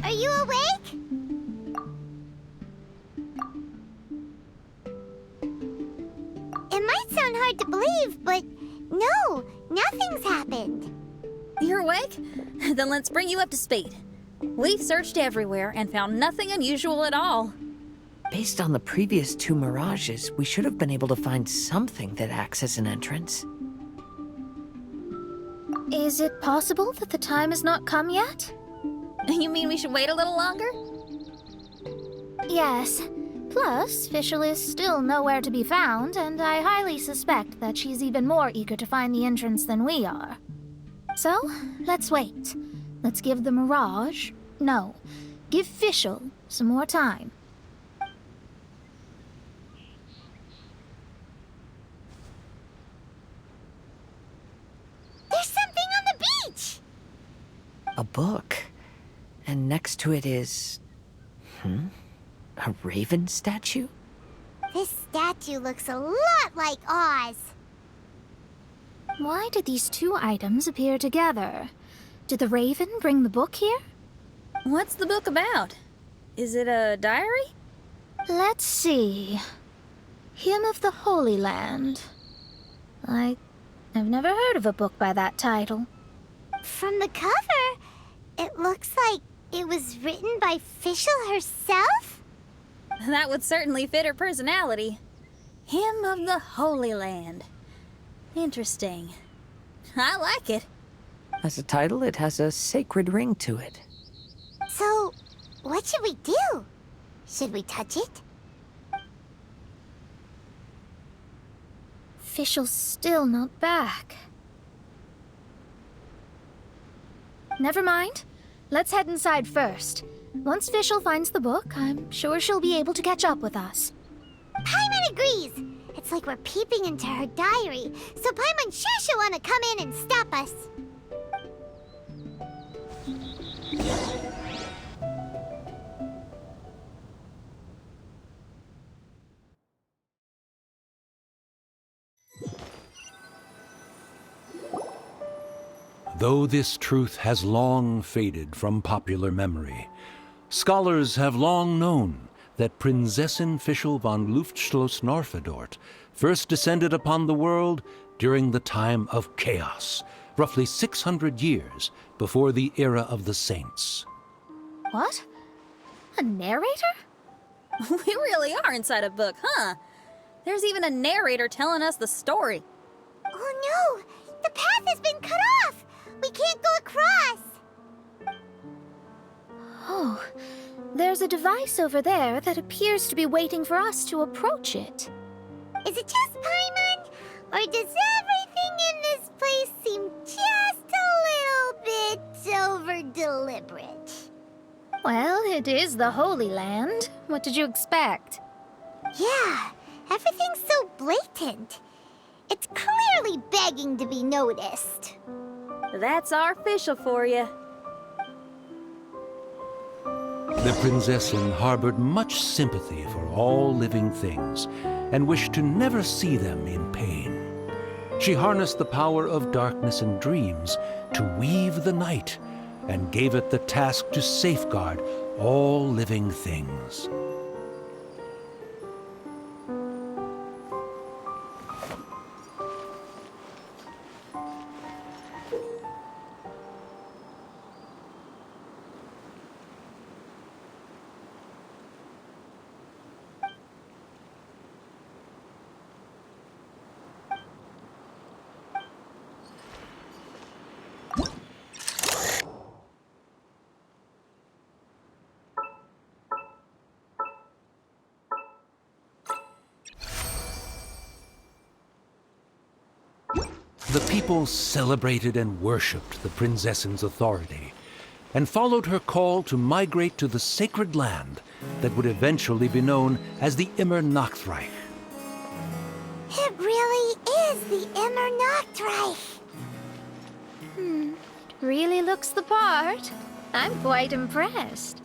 Are you awake? It might sound hard to believe, but no, nothing's happened. You're awake? Then let's bring you up to speed. We've searched everywhere and found nothing unusual at all. Based on the previous 2 mirages, we should have been able to find something that acts as an entrance. Is it possible that the time has not come yet? You mean we should wait a little longer? Yes. Plus, Fischl is still nowhere to be found, and I highly suspect that she's even more eager to find the entrance than we are. So, let's wait. Let's give the Mirage... No, give Fischl some more time. There's something on the beach! A book. And next to it is... a raven statue? This statue looks a lot like Oz. Why did these 2 items appear together? Did the raven bring the book here? What's the book about? Is it a diary? Let's see. Hymn of the Holy Land. I've never heard of a book by that title. From the cover, it looks like it was written by Fischl herself? That would certainly fit her personality. Hymn of the Holy Land. Interesting. I like it. As a title, it has a sacred ring to it. So, what should we do? Should we touch it? Fischl's still not back. Never mind. Let's head inside first. Once Fischl finds the book, I'm sure she'll be able to catch up with us. Paimon agrees! It's like we're peeping into her diary, so Paimon's sure she'll want to come in and stop us. Though this truth has long faded from popular memory, scholars have long known that Prinzessin Fischl von Luftschloss-Norfedort first descended upon the world during the time of chaos, roughly 600 years before the era of the saints. What? A narrator? We really are inside a book, huh? There's even a narrator telling us the story. Oh no! The path has been cut off! We can't go across! Oh, there's a device over there that appears to be waiting for us to approach it. Is it just Paimon? Or does everything in this place seem just a little bit over-deliberate? Well, it is the Holy Land. What did you expect? Yeah, everything's so blatant. It's clearly begging to be noticed. That's our Fischl for you. The Prinzessin harbored much sympathy for all living things and wished to never see them in pain. She harnessed the power of darkness and dreams to weave the night and gave it the task to safeguard all living things. The people celebrated and worshipped the Prinzessin's authority, and followed her call to migrate to the sacred land that would eventually be known as the Immer Nachtreich. It really is the Immer Nachtreich. Really looks the part. I'm quite impressed.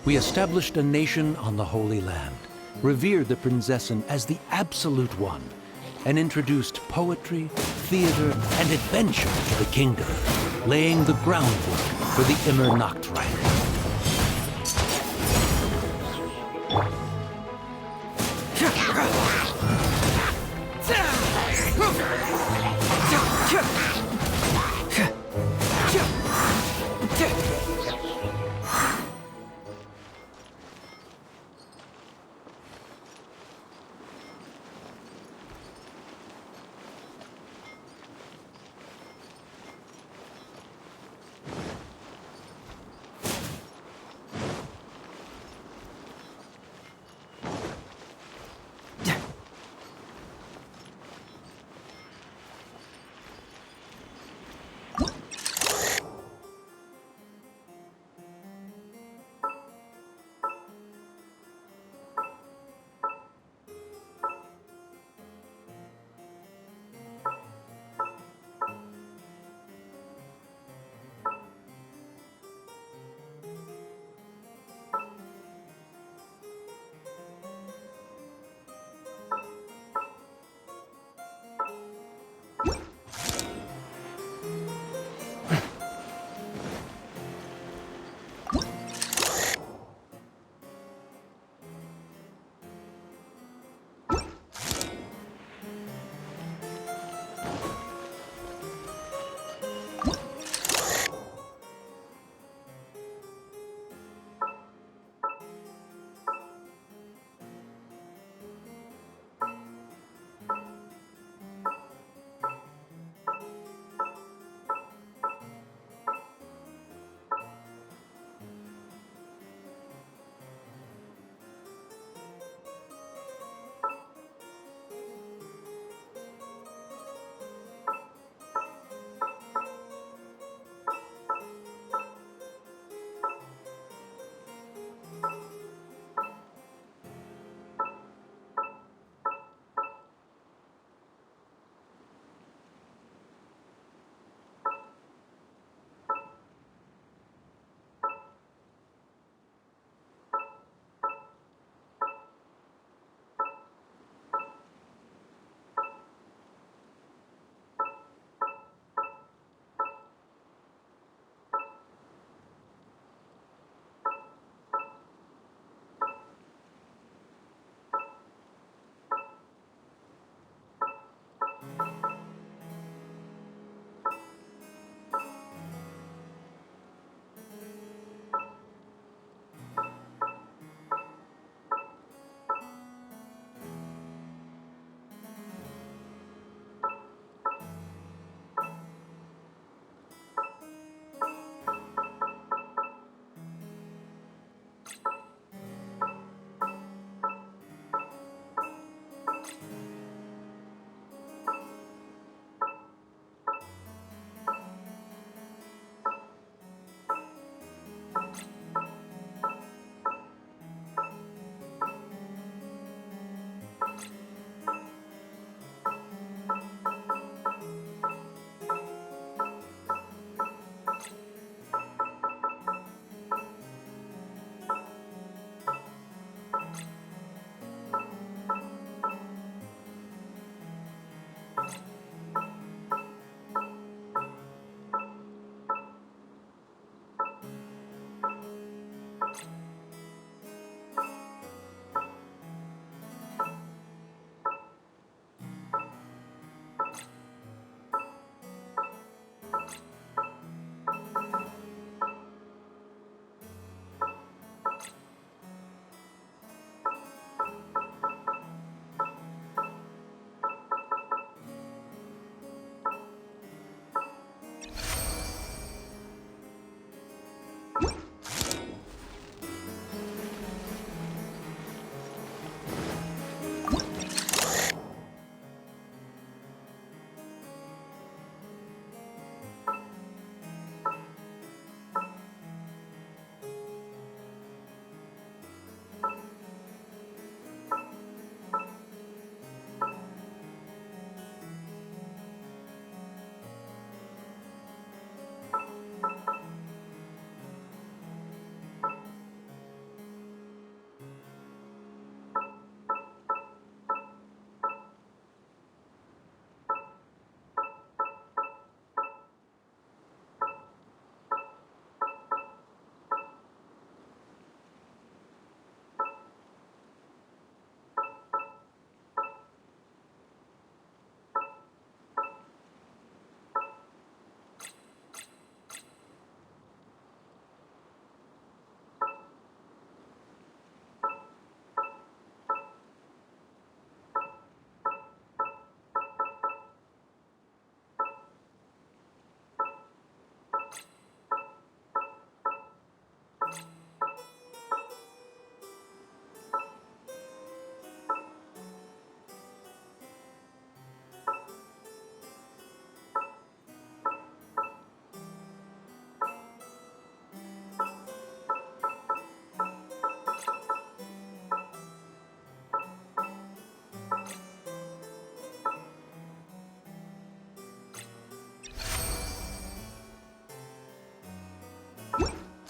We established a nation on the Holy Land, revered the Prinzessin as the absolute one, and introduced poetry, theater, and adventure to the kingdom, laying the groundwork for the Immer Nachtreich.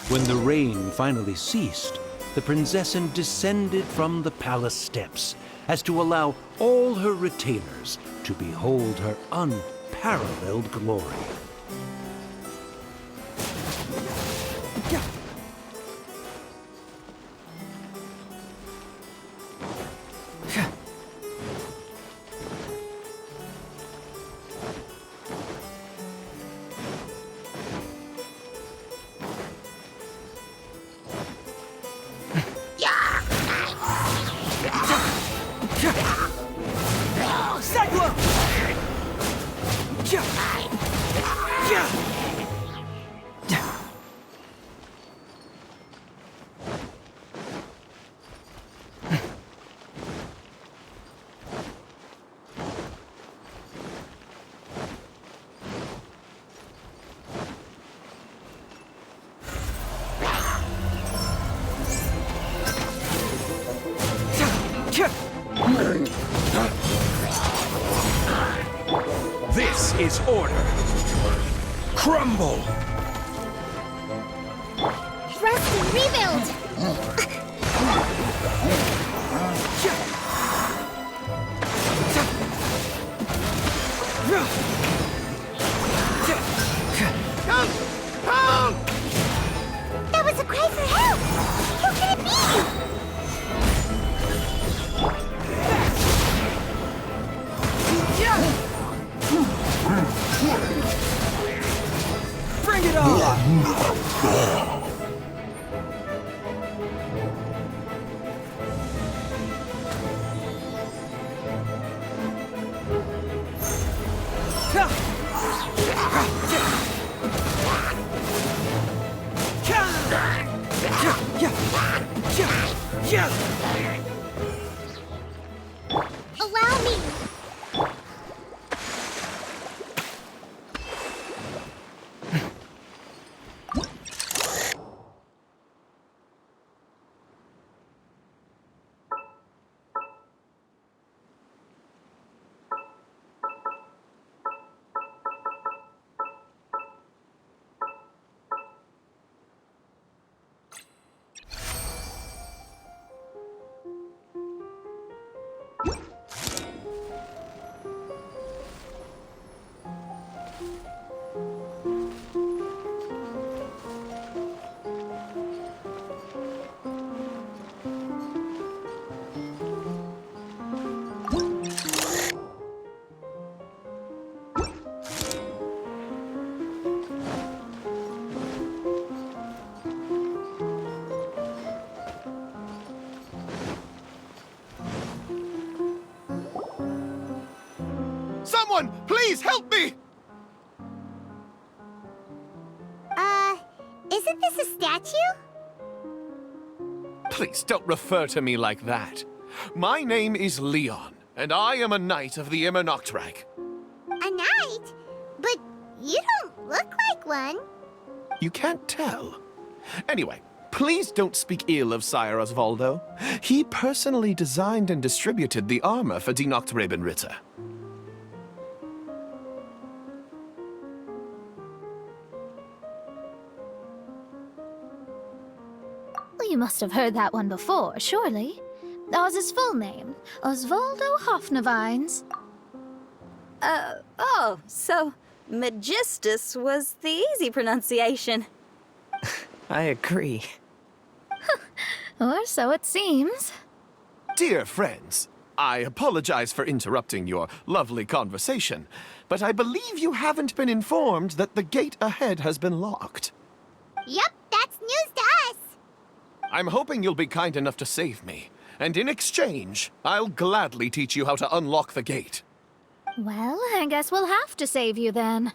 When the rain finally ceased, the Prinzessin descended from the palace steps as to allow all her retainers to behold her unparalleled glory. This is order. Crumble! Rest and rebuild! That was a cry for help! Who could it be? Bring it on! Allow me! Someone, please help me! Isn't this a statue? Please don't refer to me like that. My name is Leon, and I am a knight of the Immernachtreich. A knight? But you don't look like one. You can't tell. Anyway, please don't speak ill of Sire Osvaldo. He personally designed and distributed the armor for Die Nachtrebenritter. you must have heard that one before, surely. Oz's full name, Osvaldo Hoffnevines. Oh, so Magistus was the easy pronunciation. I agree. Or so it seems. Dear friends, I apologize for interrupting your lovely conversation, but I believe you haven't been informed that the gate ahead has been locked. Yup, that's news to us. I'm hoping you'll be kind enough to save me, and in exchange, I'll gladly teach you how to unlock the gate. Well, I guess we'll have to save you then.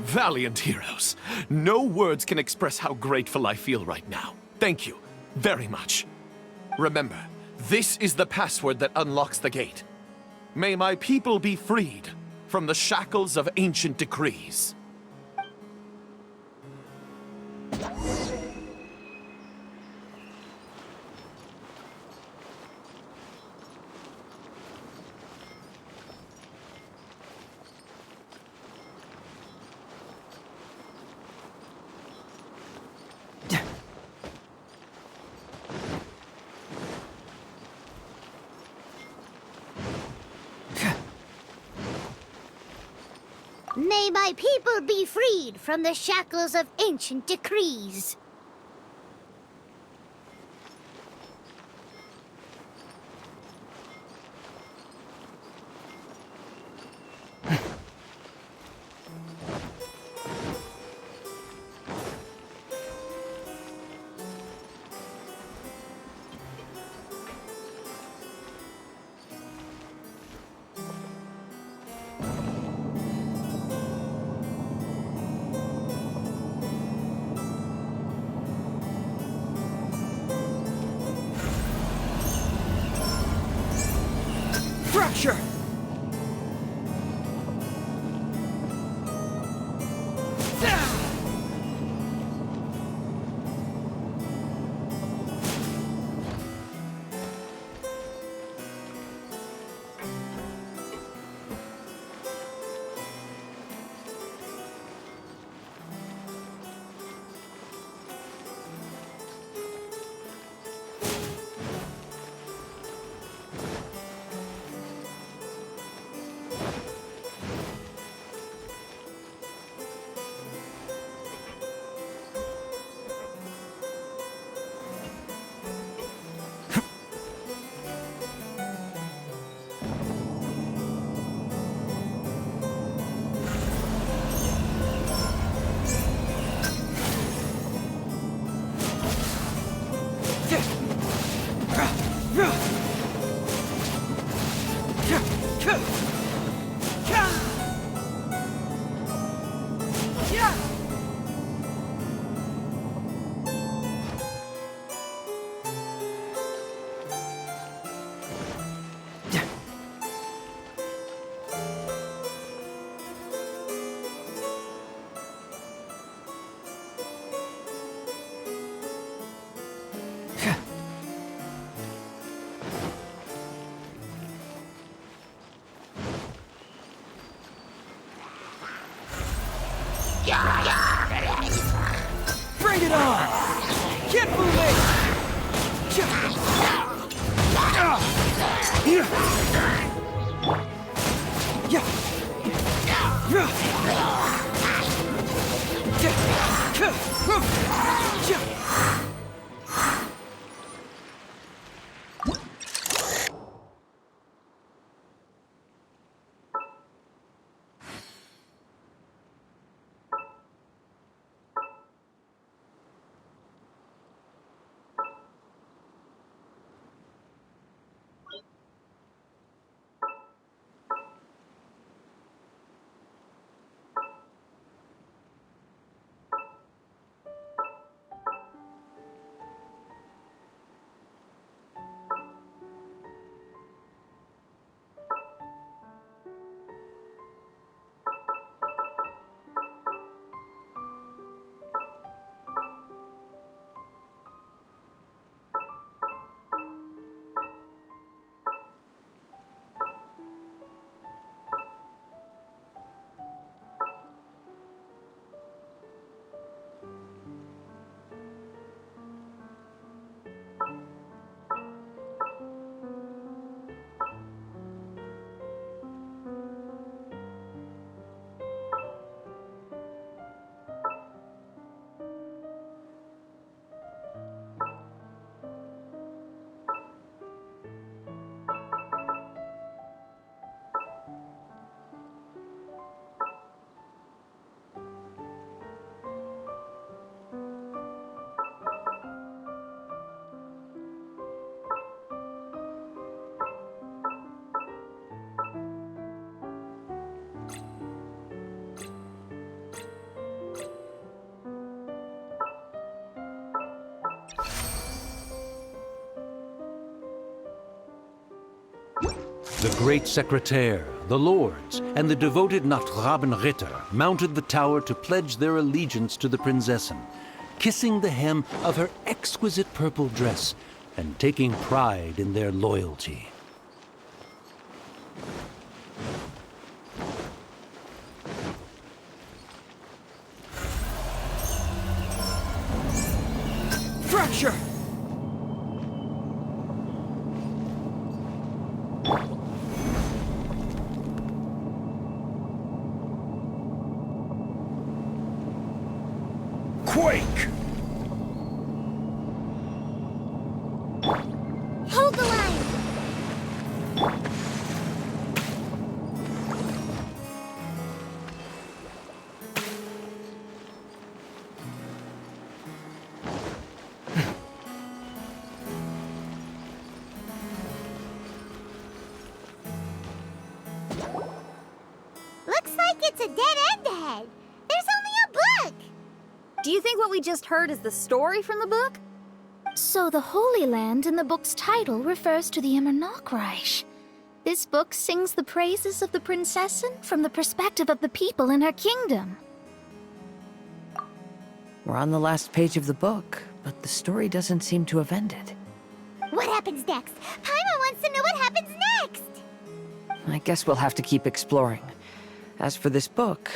Valiant heroes. No words can express how grateful I feel right now. Thank you very much. Remember, this is the password that unlocks the gate. May my people be freed from the shackles of ancient decrees. May my people be freed from the shackles of ancient decrees. Fracture! Bring it on! Get moving! The great secretaire, the lords, and the devoted Nachtrabenritter mounted the tower to pledge their allegiance to the Prinzessin, kissing the hem of her exquisite purple dress and taking pride in their loyalty. Fracture! Quake! Hold the line! Looks like it's a dead end ahead. There's only a book! Do you think what we just heard is the story from the book? So the Holy Land in the book's title refers to the Immernachtreich. This book sings the praises of the Prinzessin from the perspective of the people in her kingdom. We're on the last page of the book, but the story doesn't seem to have ended. What happens next? Paimon wants to know what happens next! I guess we'll have to keep exploring. As for this book...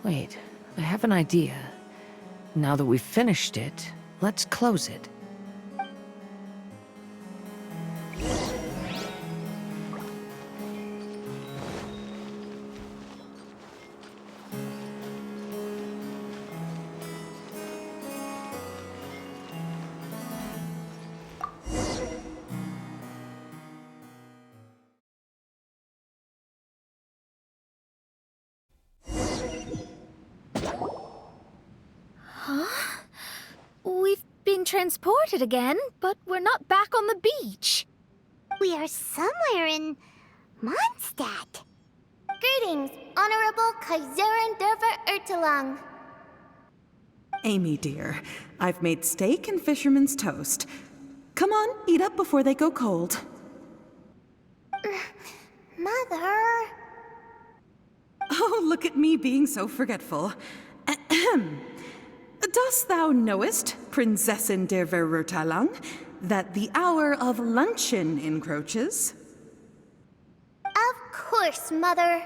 Wait, I have an idea. Now that we've finished it, let's close it. We've been transported again, but we're not back on the beach. We are somewhere in Mondstadt. Greetings, Honorable Kaiserin Derver Ertelang. Amy, dear, I've made steak and fisherman's toast. Come on, eat up before they go cold. Mother... Oh, look at me being so forgetful. Ahem. Dost thou knowest, Prinzessin der Verurteilung, that the hour of luncheon encroaches? Of course, Mother.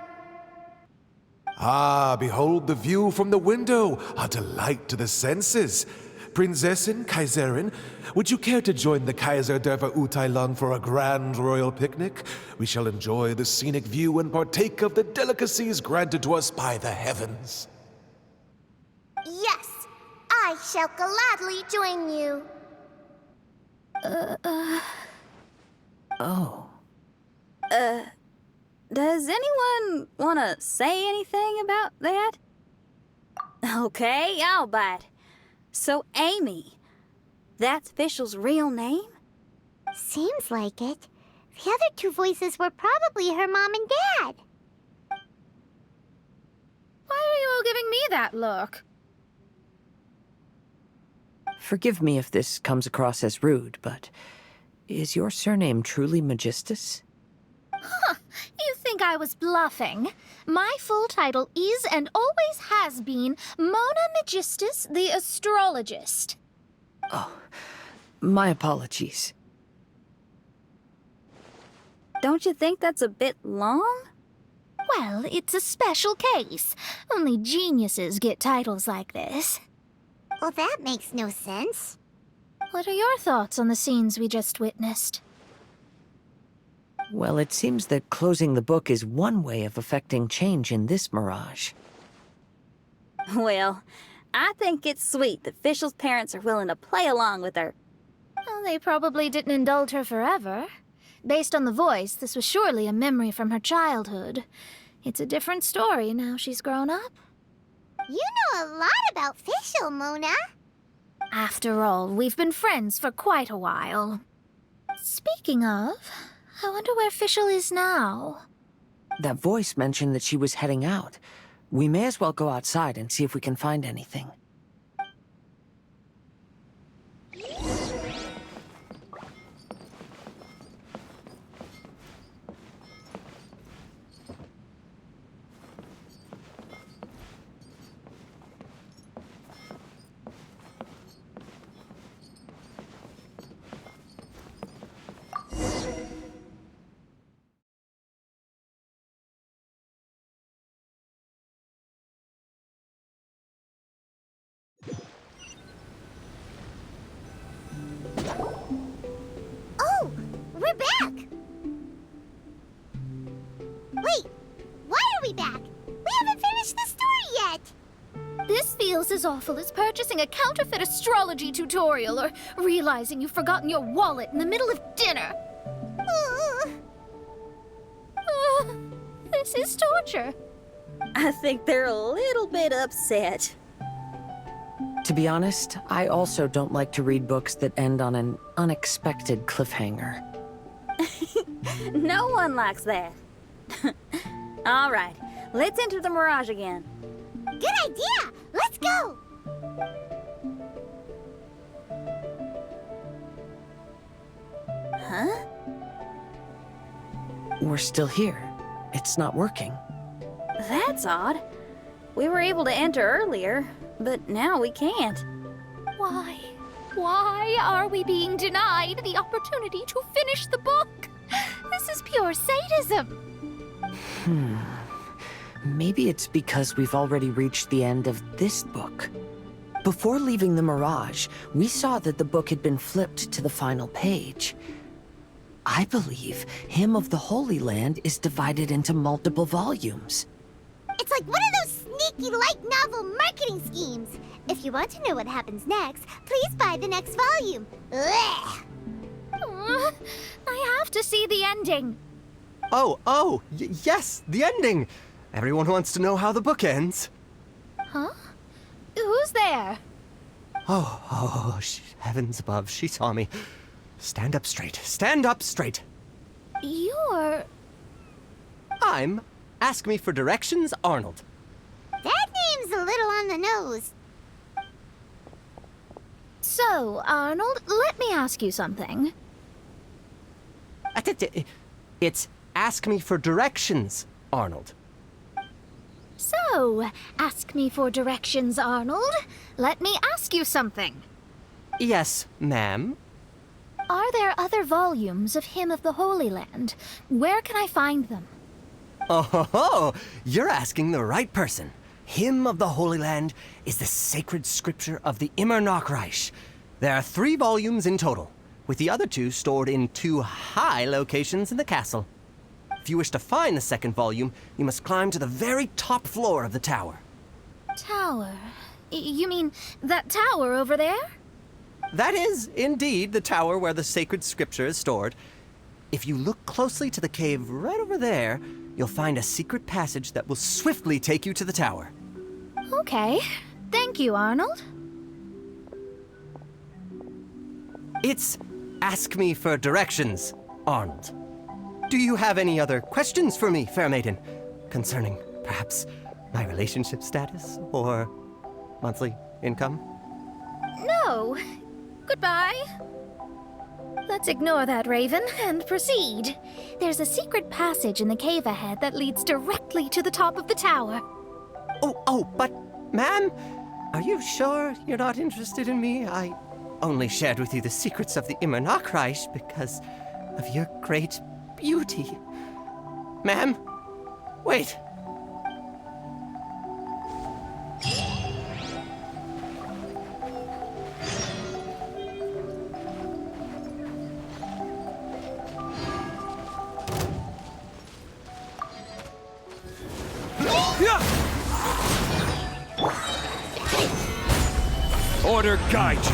Ah, behold the view from the window, a delight to the senses. Prinzessin, Kaiserin, would you care to join the Kaiser der Verurteilung for a grand royal picnic? We shall enjoy the scenic view and partake of the delicacies granted to us by the heavens. Yes, I shall gladly join you. Oh. Does anyone want to say anything about that? Okay, I'll bite. So, Amy, that's Fischl's real name? Seems like it. The other two voices were probably her mom and dad. Why are you all giving me that look? Forgive me if this comes across as rude, but is your surname truly Magistus? You think I was bluffing? My full title is and always has been Mona Magistus the Astrologist. Oh, my apologies. Don't you think that's a bit long? Well, it's a special case. Only geniuses get titles like this. Well, that makes no sense. What are your thoughts on the scenes we just witnessed? Well, it seems that closing the book is one way of effecting change in this mirage. Well, I think it's sweet that Fischl's parents are willing to play along with her. Well, they probably didn't indulge her forever. Based on the voice, this was surely a memory from her childhood. It's a different story now she's grown up. You know a lot about Fischl, Mona. After all, we've been friends for quite a while. Speaking of, I wonder where Fischl is now. That voice mentioned that she was heading out. We may as well go outside and see if we can find anything. Oh, we're back! Wait, why are we back? We haven't finished the story yet! This feels as awful as purchasing a counterfeit astrology tutorial or realizing you've forgotten your wallet in the middle of dinner. This is torture. I think they're a little bit upset. To be honest, I also don't like to read books that end on an unexpected cliffhanger. No one likes that. All right, let's enter the mirage again. Good idea! Let's go! Huh? We're still here. It's not working. That's odd. We were able to enter earlier, but now we can't. Why? Why are we being denied the opportunity to finish the book? This is pure sadism. Maybe it's because we've already reached the end of this book. Before leaving the Mirage, we saw that the book had been flipped to the final page. I believe Hymn of the Holy Land is divided into multiple volumes. It's like one of those sneaky light novel marketing schemes. If you want to know what happens next, please buy the next volume. Ugh. I have to see the ending. Yes, the ending. Everyone wants to know how the book ends. Huh? Who's there? Heavens above, she saw me. Stand up straight. Stand up straight. You're... I'm Ask Me for Directions, Arnold. That name's a little on the nose. So, Arnold, let me ask you something. It's Ask Me for Directions, Arnold. So, ask me for directions, Arnold. Let me ask you something. Yes, ma'am. Are there other volumes of Hymn of the Holy Land? Where can I find them? Oh, you're asking the right person. Hymn of the Holy Land is the sacred scripture of the Immer Nachreich. There are 3 volumes in total, with the other 2 stored in 2 high locations in the castle. If you wish to find the second volume, you must climb to the very top floor of the tower. Tower? You mean that tower over there? That is, indeed, the tower where the sacred scripture is stored. If you look closely to the cave right over there, you'll find a secret passage that will swiftly take you to the tower. Okay. Thank you, Arnold. It's Ask Me for Directions, Arnold. Do you have any other questions for me, fair maiden? Concerning, perhaps, my relationship status or monthly income? No. Goodbye. Let's ignore that, Raven, and proceed. There's a secret passage in the cave ahead that leads directly to the top of the tower. But, ma'am, are you sure you're not interested in me? I only shared with you the secrets of the Immer Nachreich because of your great beauty. Ma'am, wait. Order guide you.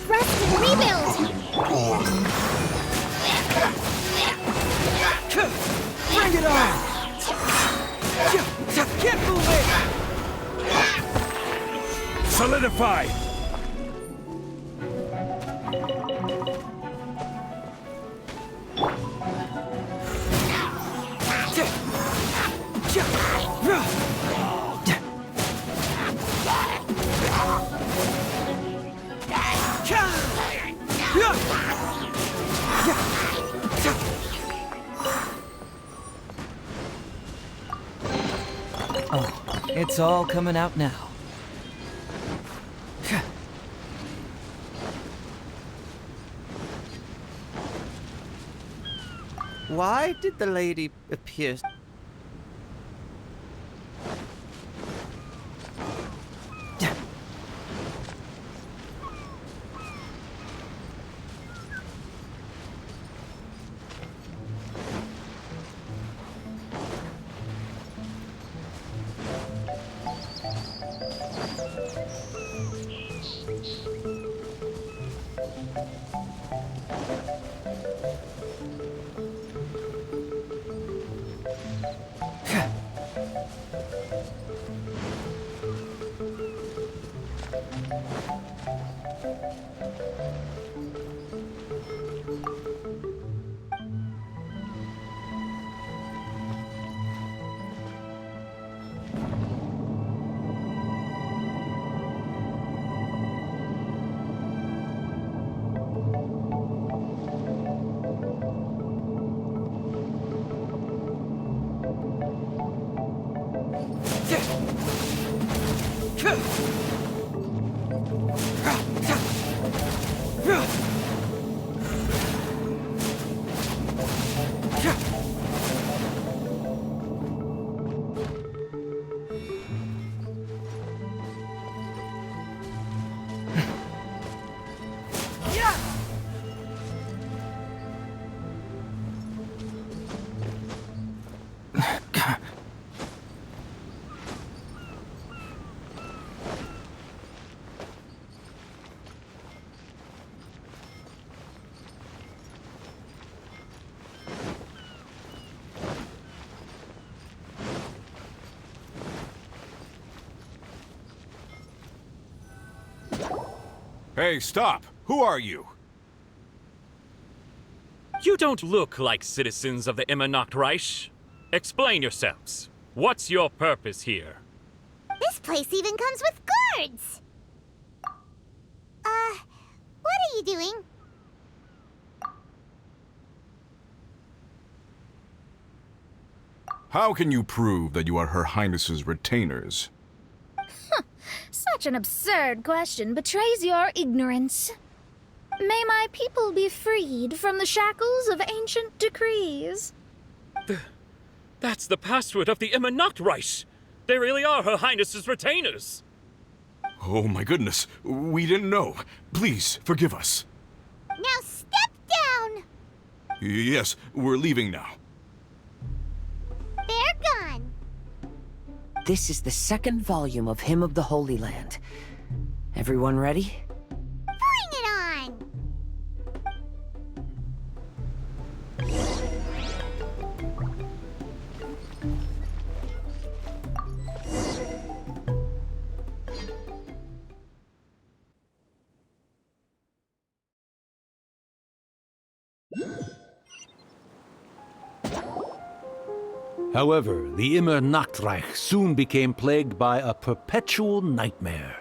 Rest and rebuild! Bring it on! Get moving! Solidify. It's all coming out now. Why did the lady appear... Hey, stop! Who are you? You don't look like citizens of the Immer Nachreich. Explain yourselves. What's your purpose here? This place even comes with guards! What are you doing? How can you prove that you are Her Highness's retainers? Such an absurd question betrays your ignorance. May my people be freed from the shackles of ancient decrees. That's the password of the Immer Nachtreich. They really are Her Highness's retainers. Oh my goodness, we didn't know. Please, forgive us. Now step down! Yes, we're leaving now. They're gone. This is the second volume of Hymn of the Holy Land. Everyone ready? Bring it on! However, the Immer Nachtreich soon became plagued by a perpetual nightmare.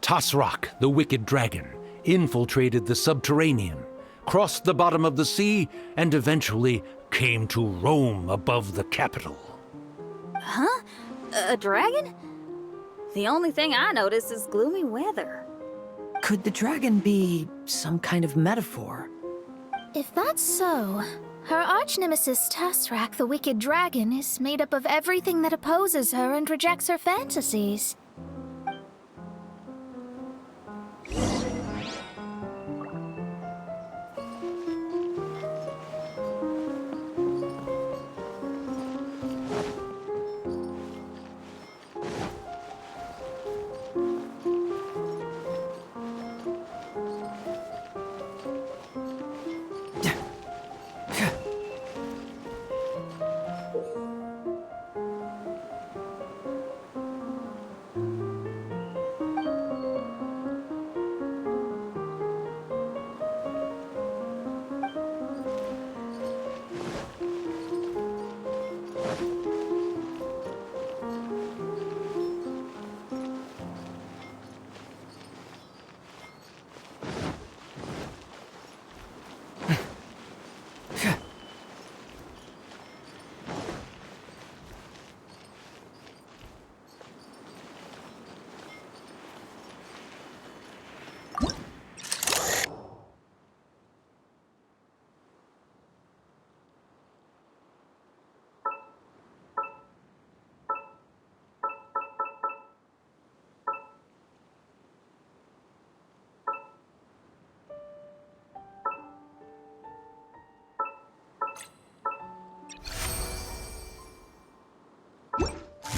Tasrak, the wicked dragon, infiltrated the subterranean, crossed the bottom of the sea, and eventually came to roam above the capital. Huh? A dragon? The only thing I notice is gloomy weather. Could the dragon be some kind of metaphor? If that's so, her arch-nemesis Tasrak, the wicked dragon, is made up of everything that opposes her and rejects her fantasies.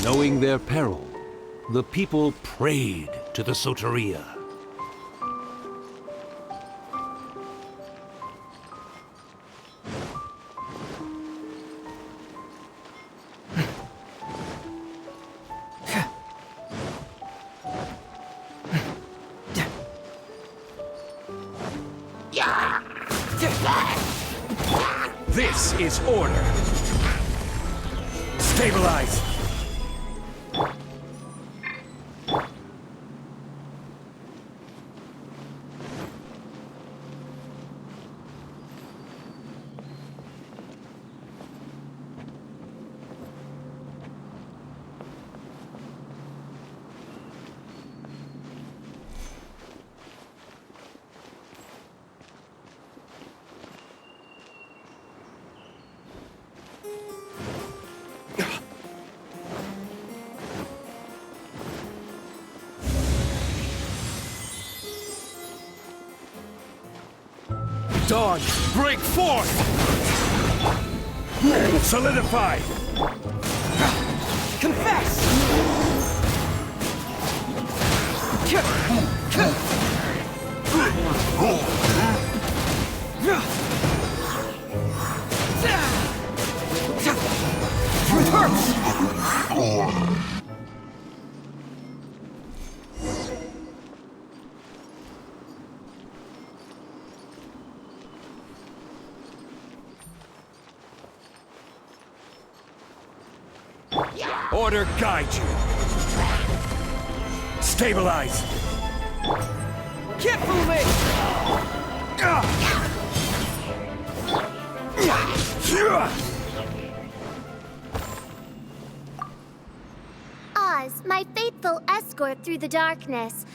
Knowing their peril, the people prayed to the Soteria. This is order. Stabilize. Dawn, break forth! Solidify! Confess! Order guide you. Stabilize. Keep moving! Aw, pause, my faithful escort through the darkness.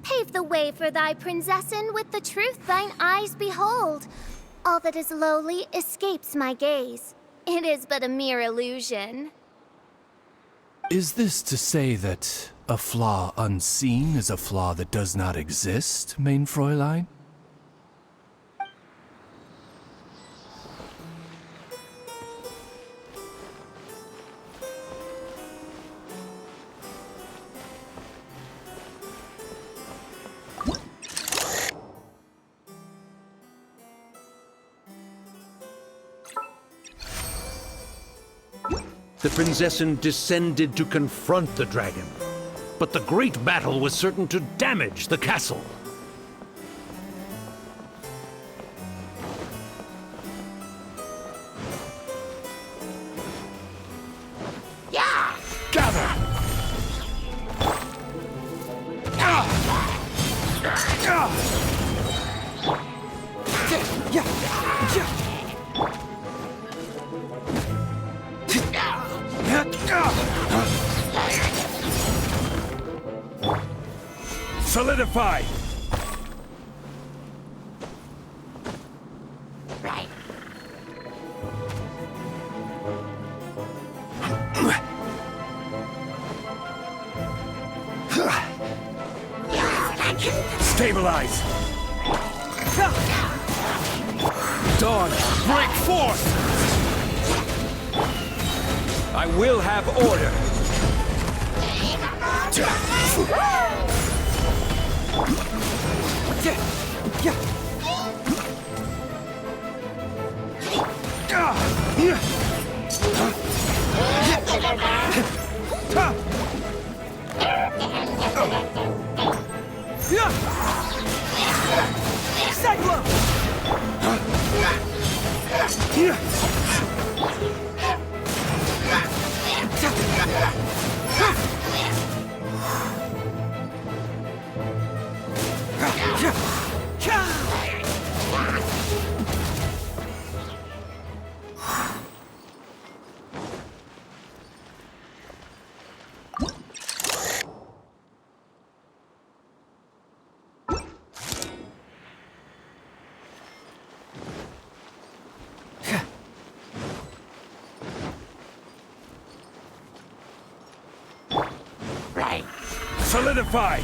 Pave the way for thy princessen with the truth thine eyes behold. All that is lowly escapes my gaze. It is but a mere illusion. Is this to say that a flaw unseen is a flaw that does not exist, mein Fräulein? The princessen descended to confront the dragon, but the great battle was certain to damage the castle. Yeah! Gather! Solidify! Right. Stabilize! Dawn, break forth! I will have order! Solidify!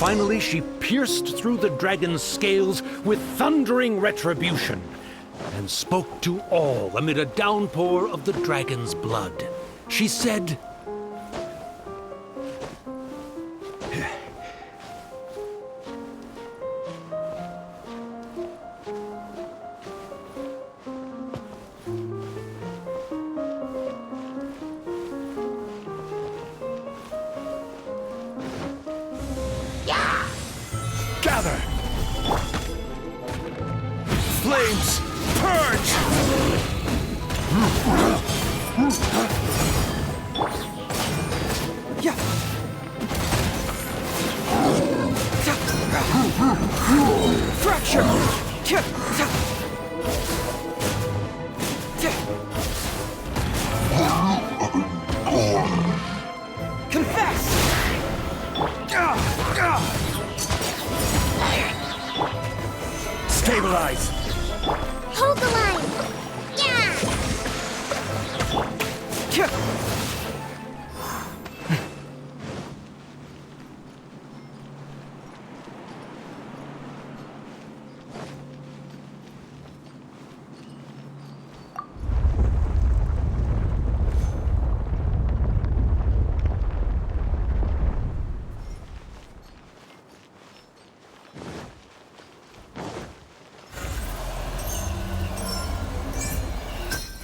Finally, she pierced through the dragon's scales with thundering retribution, and spoke to all amid a downpour of the dragon's blood. She said, gather! Flames, purge! Fracture! Stabilize! Hold the line! Yeah!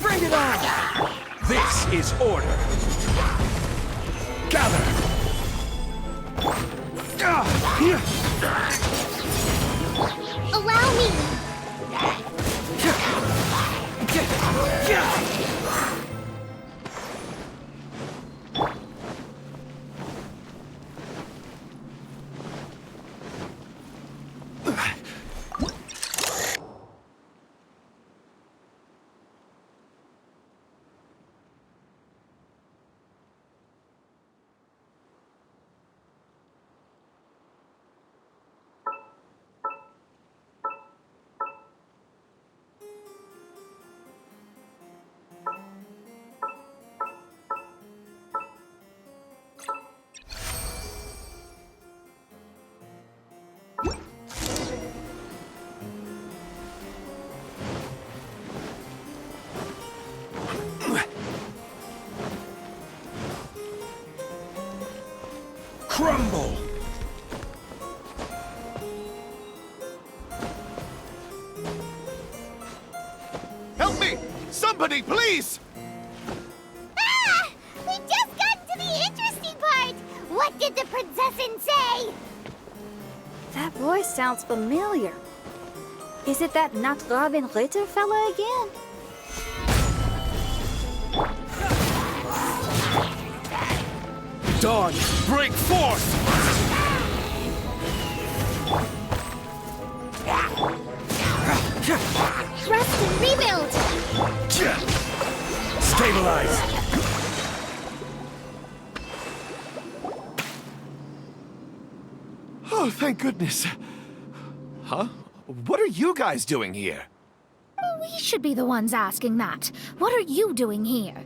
Bring it on! This is order. Gather! Allow me! Crumble! Help me! Somebody, please! Ah! We just got to the interesting part! What did the princessin say? That voice sounds familiar. Is it that not Robin Ritter fella again? Dawn, break forth! Rest and rebuild! Stabilize! Oh, thank goodness. Huh? What are you guys doing here? We should be the ones asking that. What are you doing here?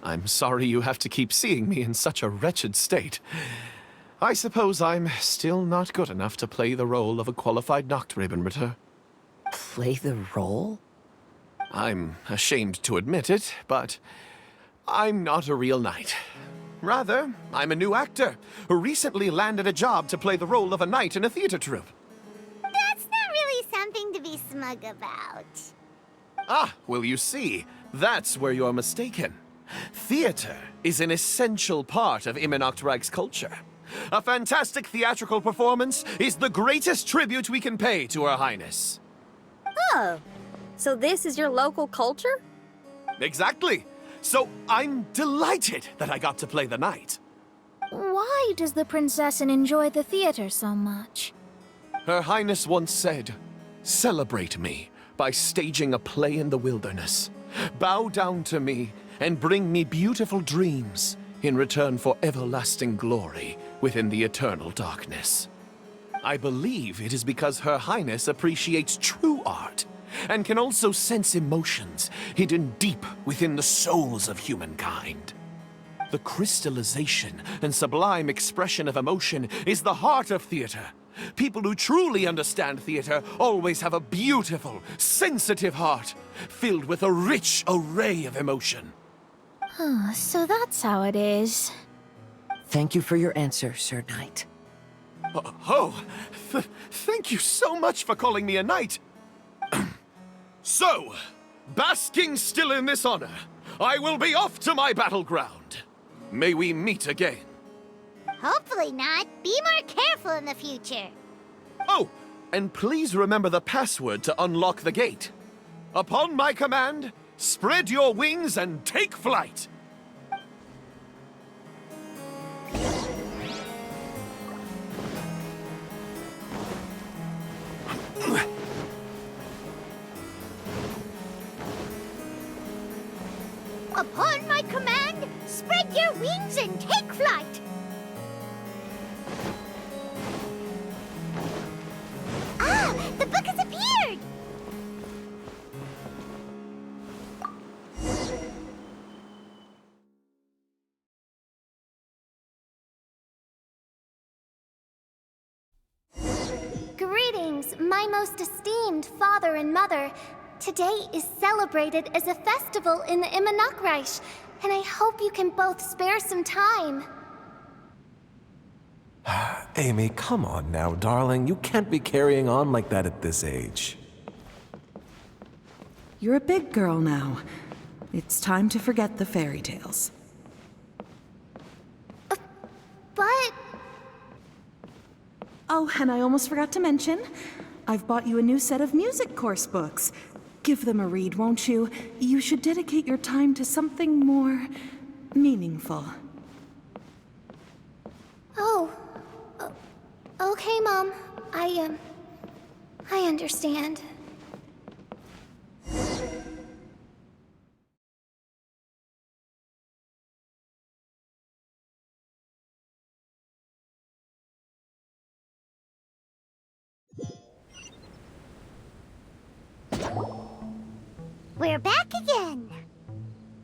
I'm sorry you have to keep seeing me in such a wretched state. I suppose I'm still not good enough to play the role of a qualified Nachtrebenritter. Play the role? I'm ashamed to admit it, but I'm not a real knight. Rather, I'm a new actor who recently landed a job to play the role of a knight in a theater troupe. That's not really something to be smug about. Ah, well, you see, that's where you're mistaken. Theater is an essential part of Immernachtreich's culture. A fantastic theatrical performance is the greatest tribute we can pay to Her Highness. Oh, so this is your local culture? Exactly. So I'm delighted that I got to play the knight. Why does the Prinzessin enjoy the theater so much? Her Highness once said, "Celebrate me by staging a play in the wilderness. Bow down to me and bring me beautiful dreams in return for everlasting glory within the eternal darkness." I believe it is because Her Highness appreciates true art and can also sense emotions hidden deep within the souls of humankind. The crystallization and sublime expression of emotion is the heart of theater. People who truly understand theater always have a beautiful, sensitive heart filled with a rich array of emotion. So that's how it is. Thank you for your answer, Sir Knight. Thank you so much for calling me a knight. So, basking still in this honor, I will be off to my battleground. May we meet again. Hopefully not. Be more careful in the future. Oh, and please remember the password to unlock the gate. Upon my command, spread your wings and take flight. Upon my command, spread your wings and take flight. Ah, the book has appeared! Greetings, my most esteemed father and mother. Today is celebrated as a festival in the Immernachtreich, and I hope you can both spare some time. Amy, come on now, darling. You can't be carrying on like that at this age. You're a big girl now. It's time to forget the fairy tales. But... Oh, and I almost forgot to mention, I've bought you a new set of music course books. Give them a read, won't you? You should dedicate your time to something more meaningful. Oh. Okay, Mom. I understand. We're back again.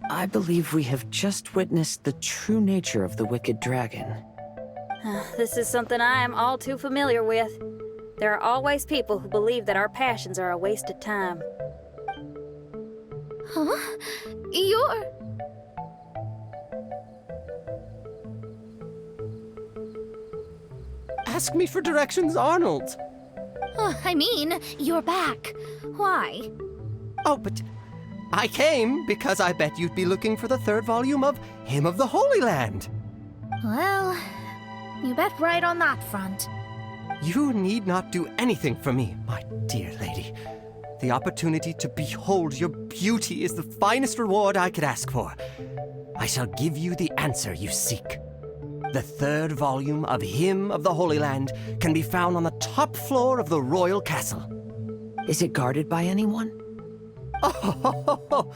I believe we have just witnessed the true nature of the wicked dragon. This is something I am all too familiar with. There are always people who believe that our passions are a waste of time. Huh? You're... Ask me for directions, Arnold. I mean, you're back. Why? Oh, but I came because I bet you'd be looking for the third volume of Hymn of the Holy Land. Well, you bet right on that front. You need not do anything for me, my dear lady. The opportunity to behold your beauty is the finest reward I could ask for. I shall give you the answer you seek. The third volume of Hymn of the Holy Land can be found on the top floor of the royal castle. Is it guarded by anyone? Oh,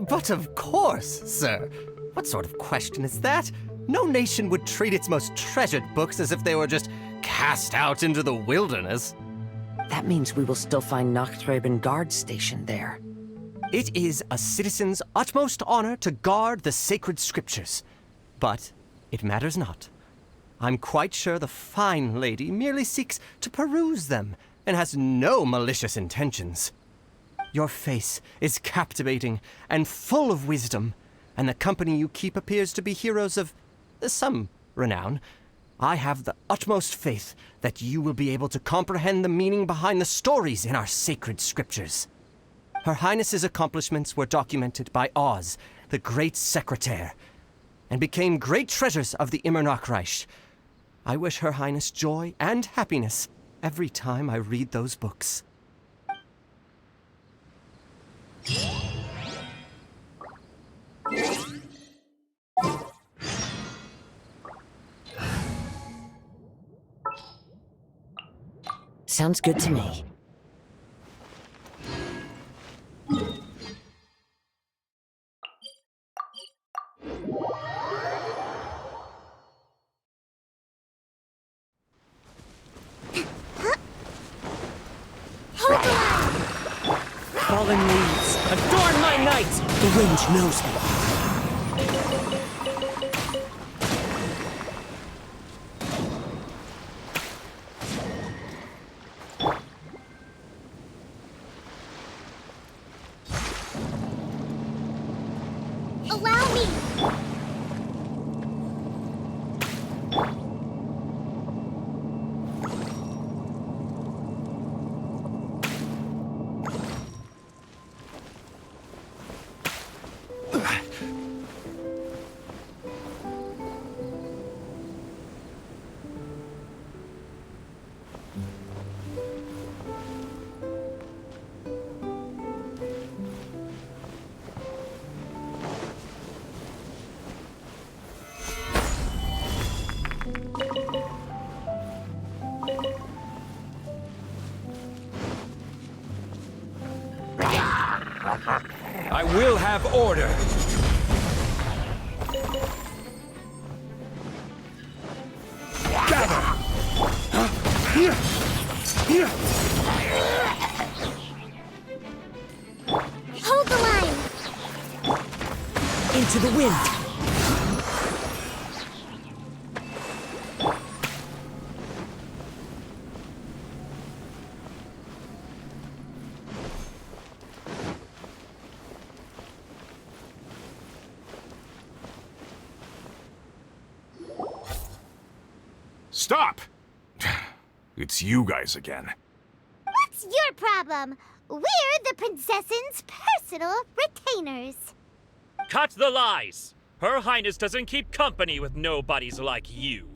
but of course, sir. What sort of question is that? No nation would treat its most treasured books as if they were just cast out into the wilderness. That means we will still find Nachthreben guard stationed there. It is a citizen's utmost honor to guard the sacred scriptures. But it matters not. I'm quite sure the fine lady merely seeks to peruse them and has no malicious intentions. Your face is captivating and full of wisdom, and the company you keep appears to be heroes of some renown. I have the utmost faith that you will be able to comprehend the meaning behind the stories in our sacred scriptures. Her Highness's accomplishments were documented by Oz, the great secretary, and became great treasures of the Immernachtreich. I wish Her Highness joy and happiness every time I read those books. Sounds good to me. Fallen leaves, adorn my night! The wind knows me. Allow me! I will have order. Gather! Here! Here! Hold the line! Into the wind! Stop! It's you guys again. What's your problem? We're the princess's personal retainers. Cut the lies! Her Highness doesn't keep company with nobodies like you.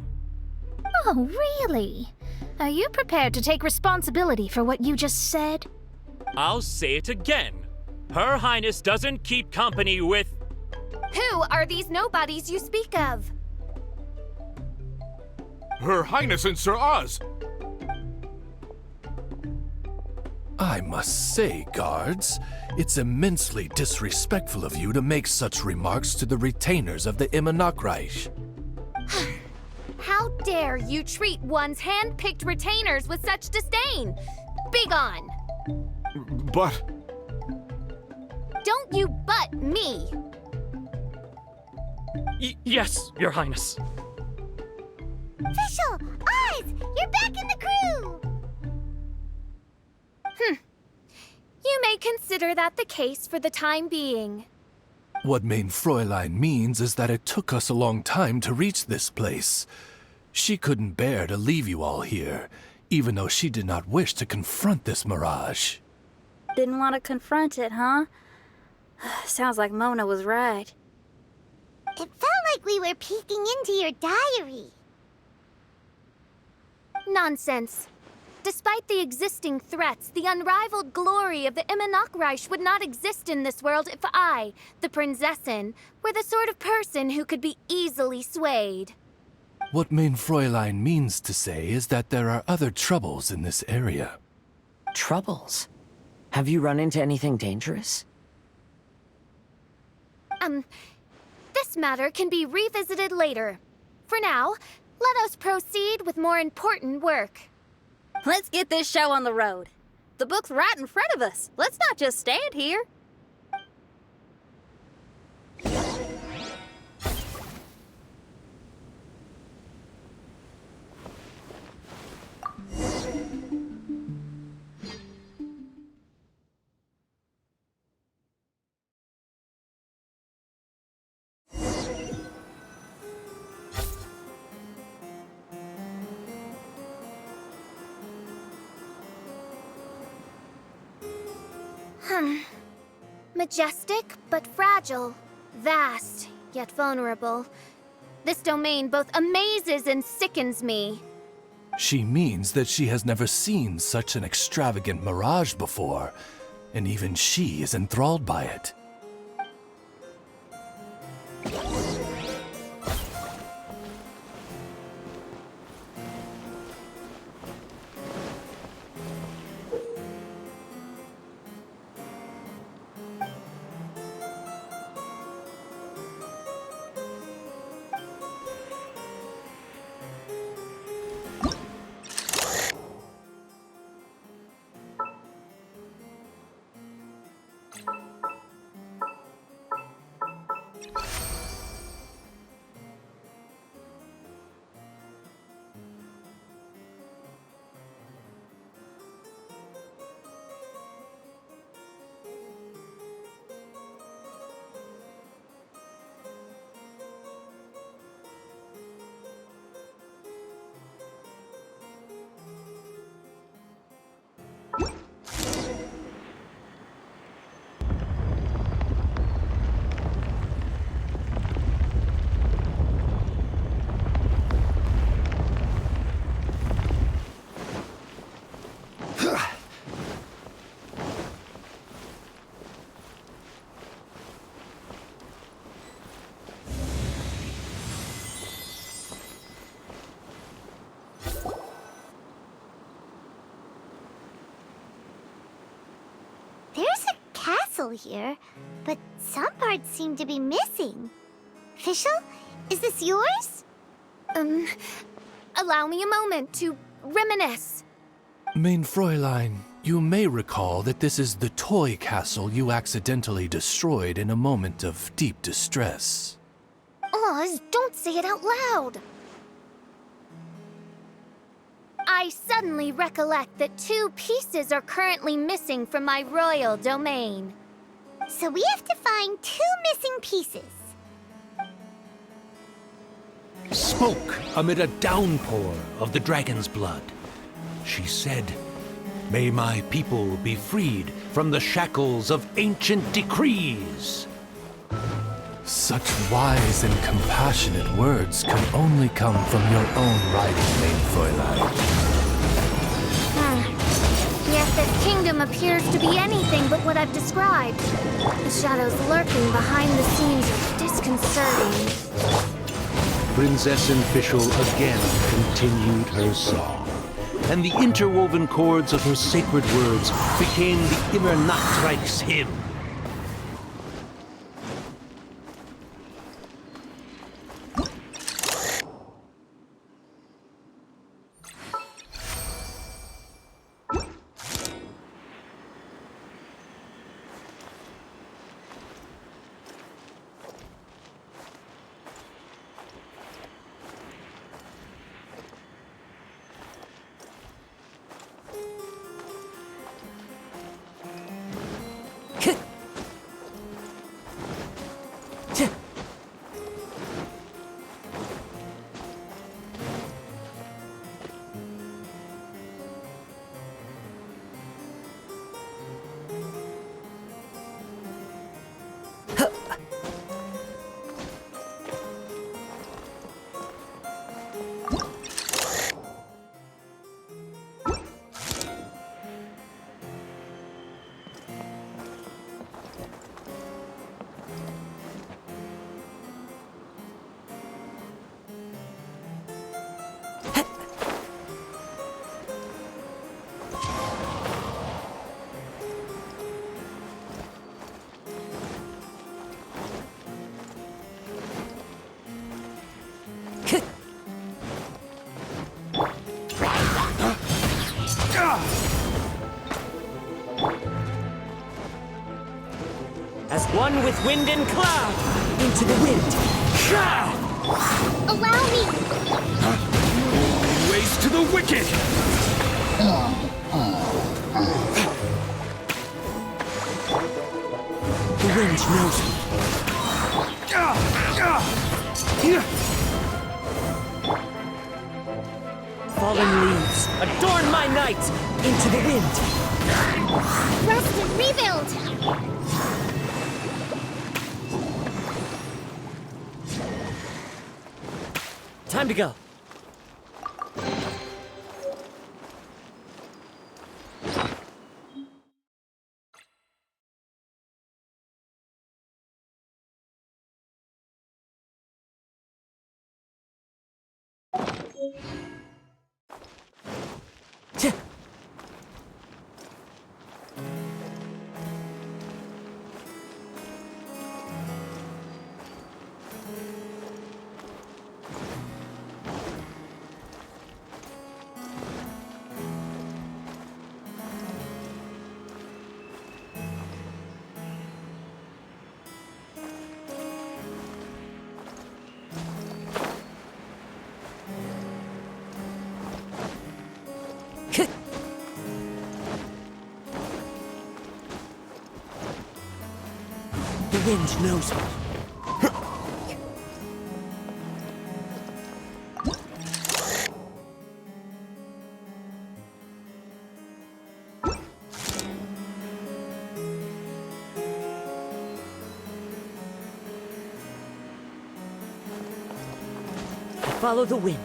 Oh, really? Are you prepared to take responsibility for what you just said? I'll say it again. Her Highness doesn't keep company with... Who are these nobodies you speak of? Her Highness and Sir Oz! I must say, guards, it's immensely disrespectful of you to make such remarks to the retainers of the Immernachtreich. How dare you treat one's hand-picked retainers with such disdain? Begone! But... don't you butt me! Yes, Your Highness. Fischl! Oz! You're back in the crew! You may consider that the case for the time being. What mein Fräulein means is that it took us a long time to reach this place. She couldn't bear to leave you all here, even though she did not wish to confront this mirage. Didn't want to confront it, huh? Sounds like Mona was right. It felt like we were peeking into your diary. Nonsense. Despite the existing threats, the unrivaled glory of the Immernachtreich would not exist in this world if I, the Prinzessin, were the sort of person who could be easily swayed. What mein Fräulein means to say is that there are other troubles in this area. Troubles? Have you run into anything dangerous? This matter can be revisited later. For now, let us proceed with more important work. Let's get this show on the road. The book's right in front of us. Let's not just stand here. Majestic, but fragile. Vast, yet vulnerable. This domain both amazes and sickens me. She means that she has never seen such an extravagant mirage before, and even she is enthralled by it. There's a castle here, but some parts seem to be missing. Fischl, is this yours? Allow me a moment to reminisce. Mein Fräulein, you may recall that this is the toy castle you accidentally destroyed in a moment of deep distress. Oz, don't say it out loud. I suddenly recollect that 2 pieces are currently missing from my royal domain. So we have to find 2 missing pieces. Smoke amid a downpour of the dragon's blood. She said, "May my people be freed from the shackles of ancient decrees." Such wise and compassionate words can only come from your own writing, mein Fräulein. Yet this kingdom appears to be anything but what I've described. The shadows lurking behind the scenes are disconcerting. Prinzessin Fischl again continued her song, and the interwoven chords of her sacred words became the Immernachtreich's hymn. As one with wind and cloud, into the wind. Allow me! Ways to the wicked! The wind knows me. Fallen leaves, adorn my night! Into the wind. Rest and rebuild! Time to go. The wind knows me. Follow the wind.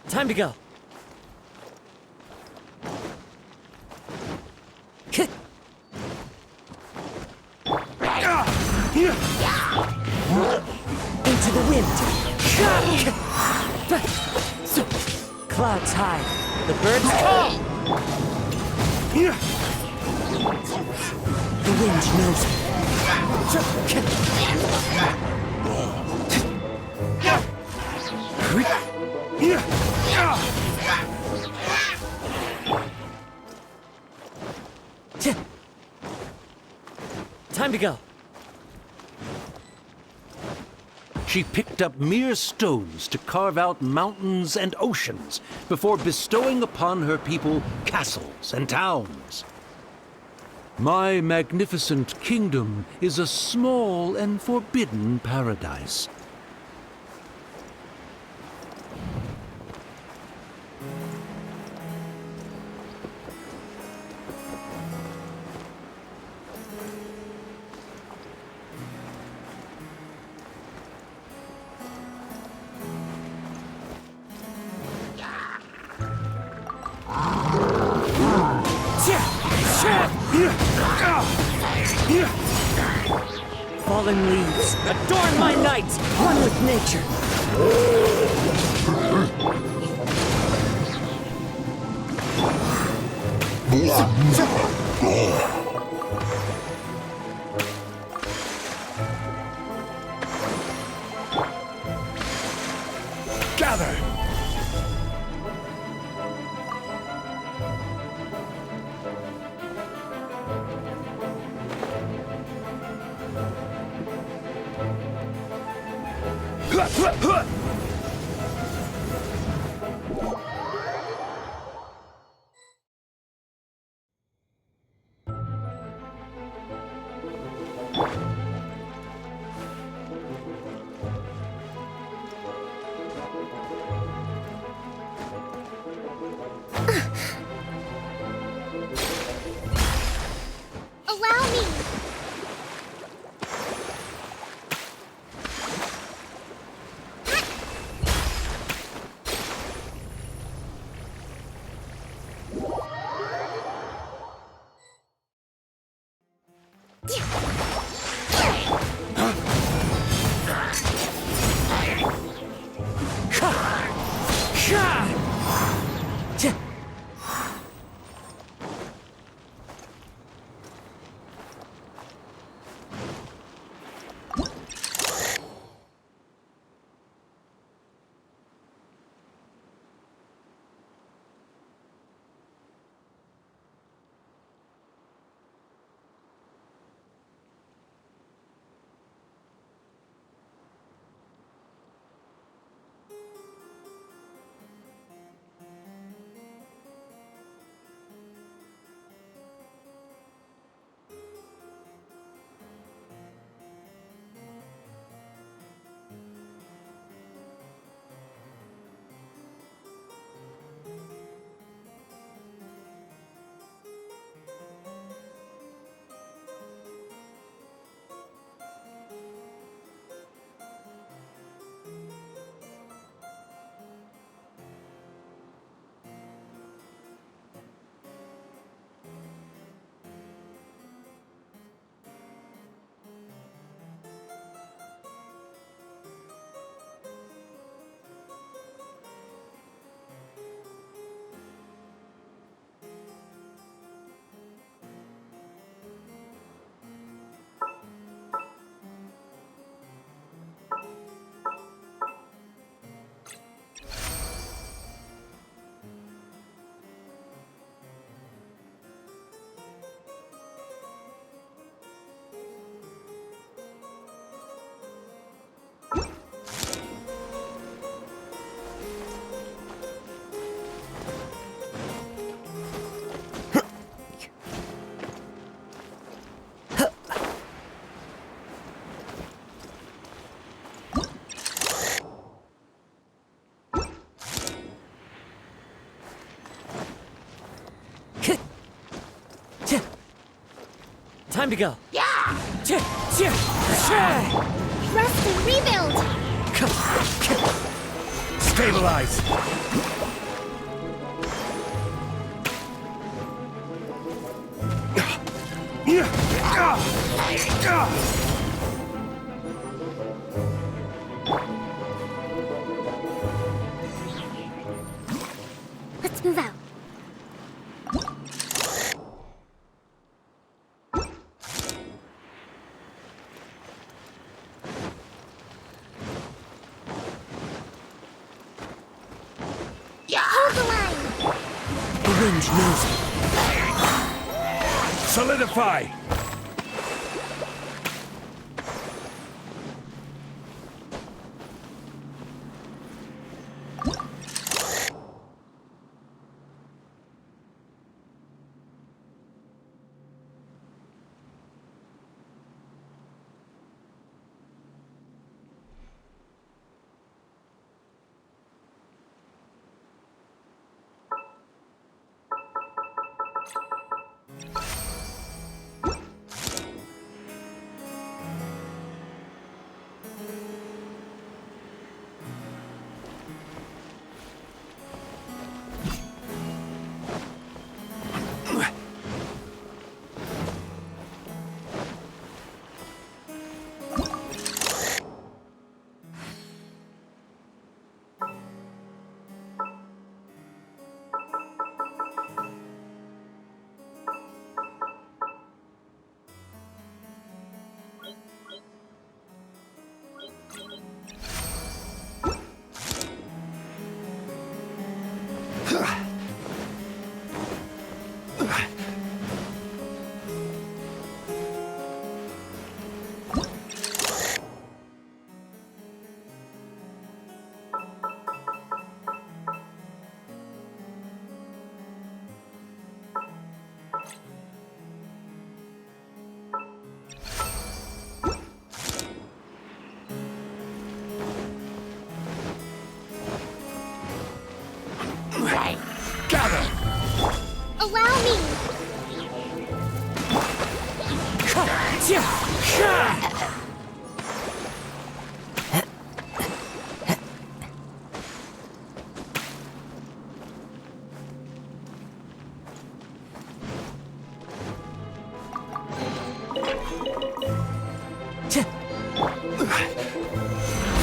Time to go. Into the wind. Clouds high. The birds call. The wind knows me. Time to go. She picked up mere stones to carve out mountains and oceans before bestowing upon her people castles and towns. My magnificent kingdom is a small and forbidden paradise. Fallen leaves, adorn my night! One with nature. Gather! Allow me! Time to go. Rest and rebuild! Stabilize! Let's move out. Hold the line! The wind knows it. Solidify! Allow me!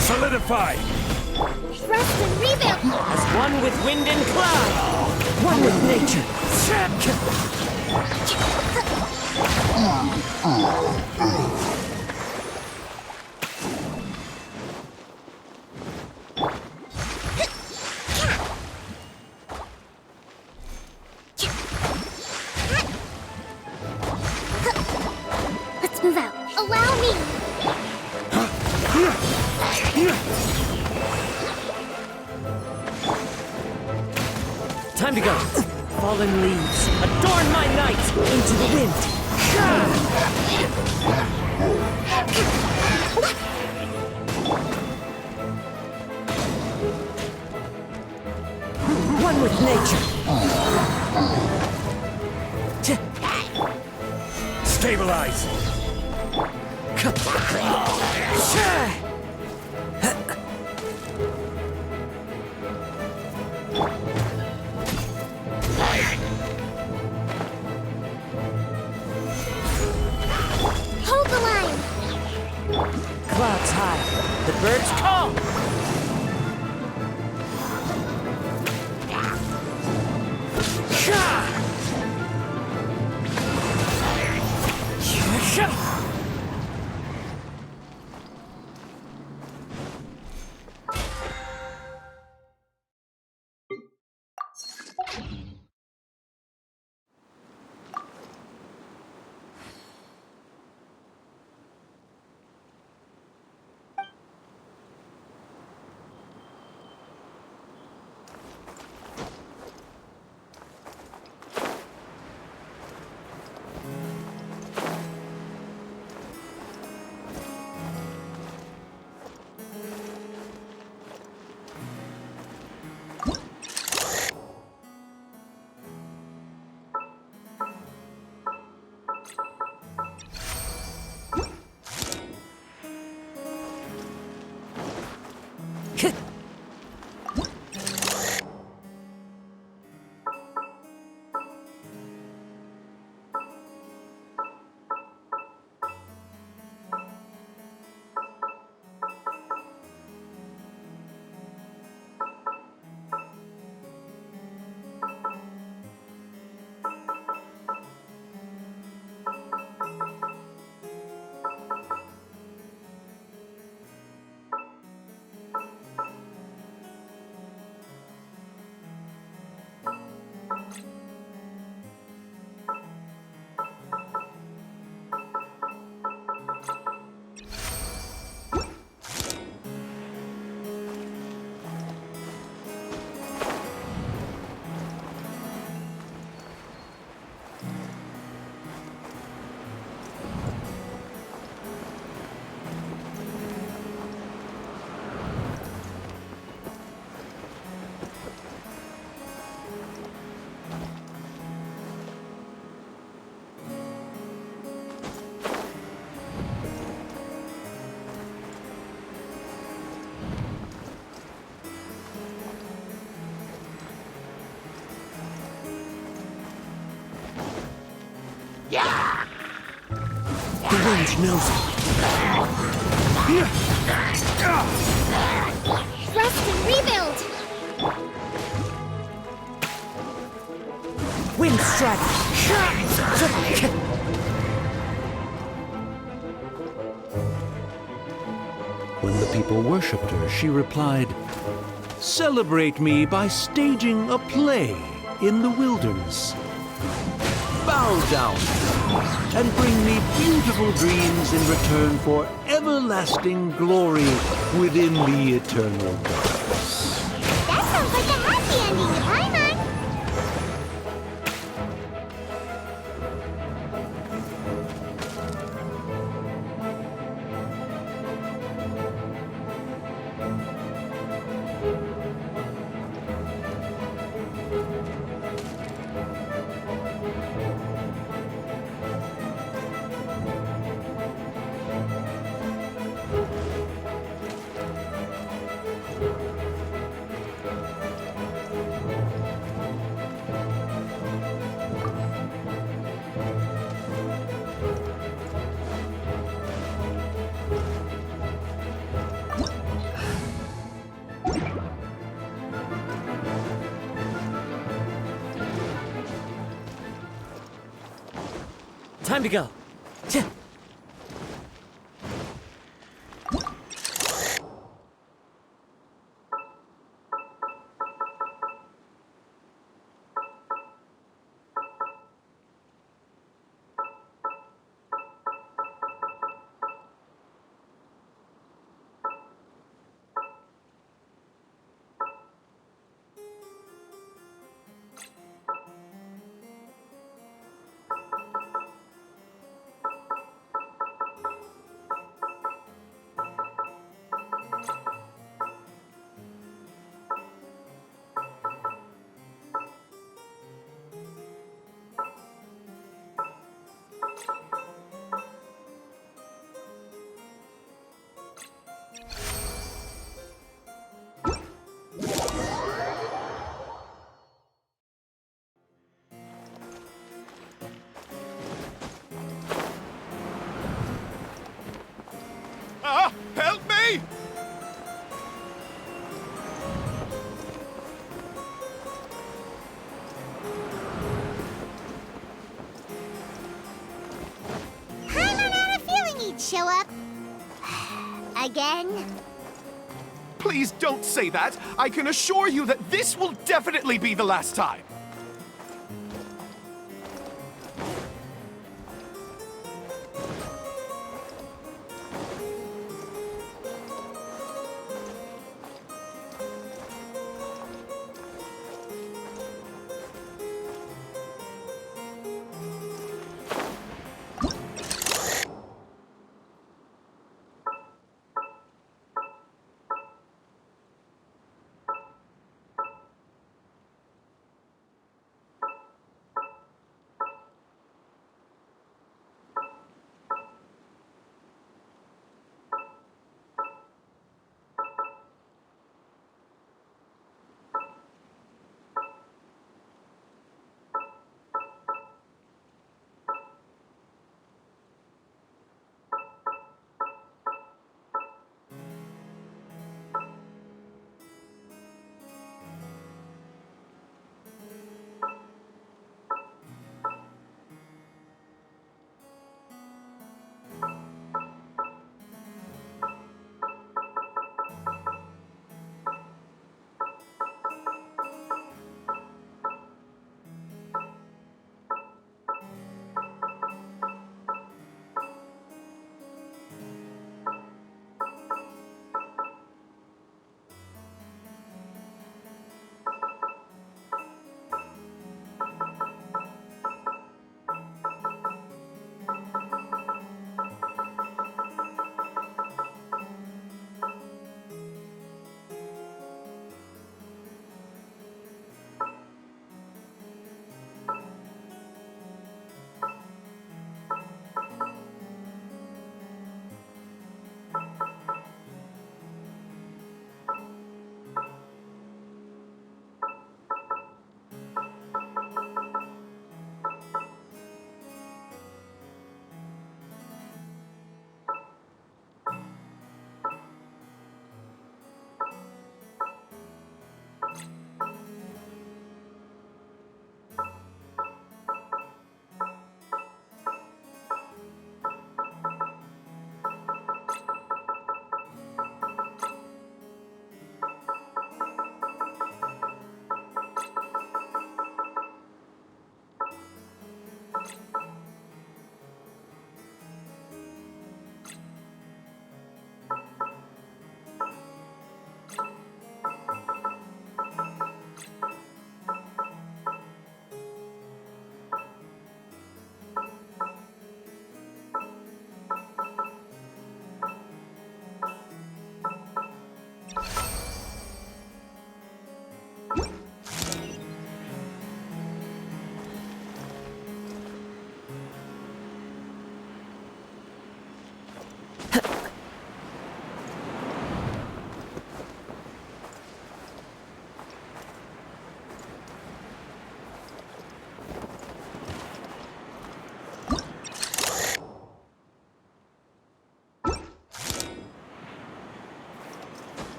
Solidify! Rest and rebuild! As one with wind and cloud! One with nature. Let's move out. Allow me! Time to go. Fallen leaves, adorn my night into the wind. One with nature. Stabilize. Hold the line! Clouds high, the birds call. The wind knows it. Rest and rebuild! Wind strike. When the people worshipped her, she replied, "Celebrate me by staging a play in the wilderness. Bow down and bring me beautiful dreams in return for everlasting glory within the eternal darkness." That sounds like a happy ending to Paimon! Time to go. Help me! Paimon had a feeling he'd show up. Again? Please don't say that. I can assure you that this will definitely be the last time.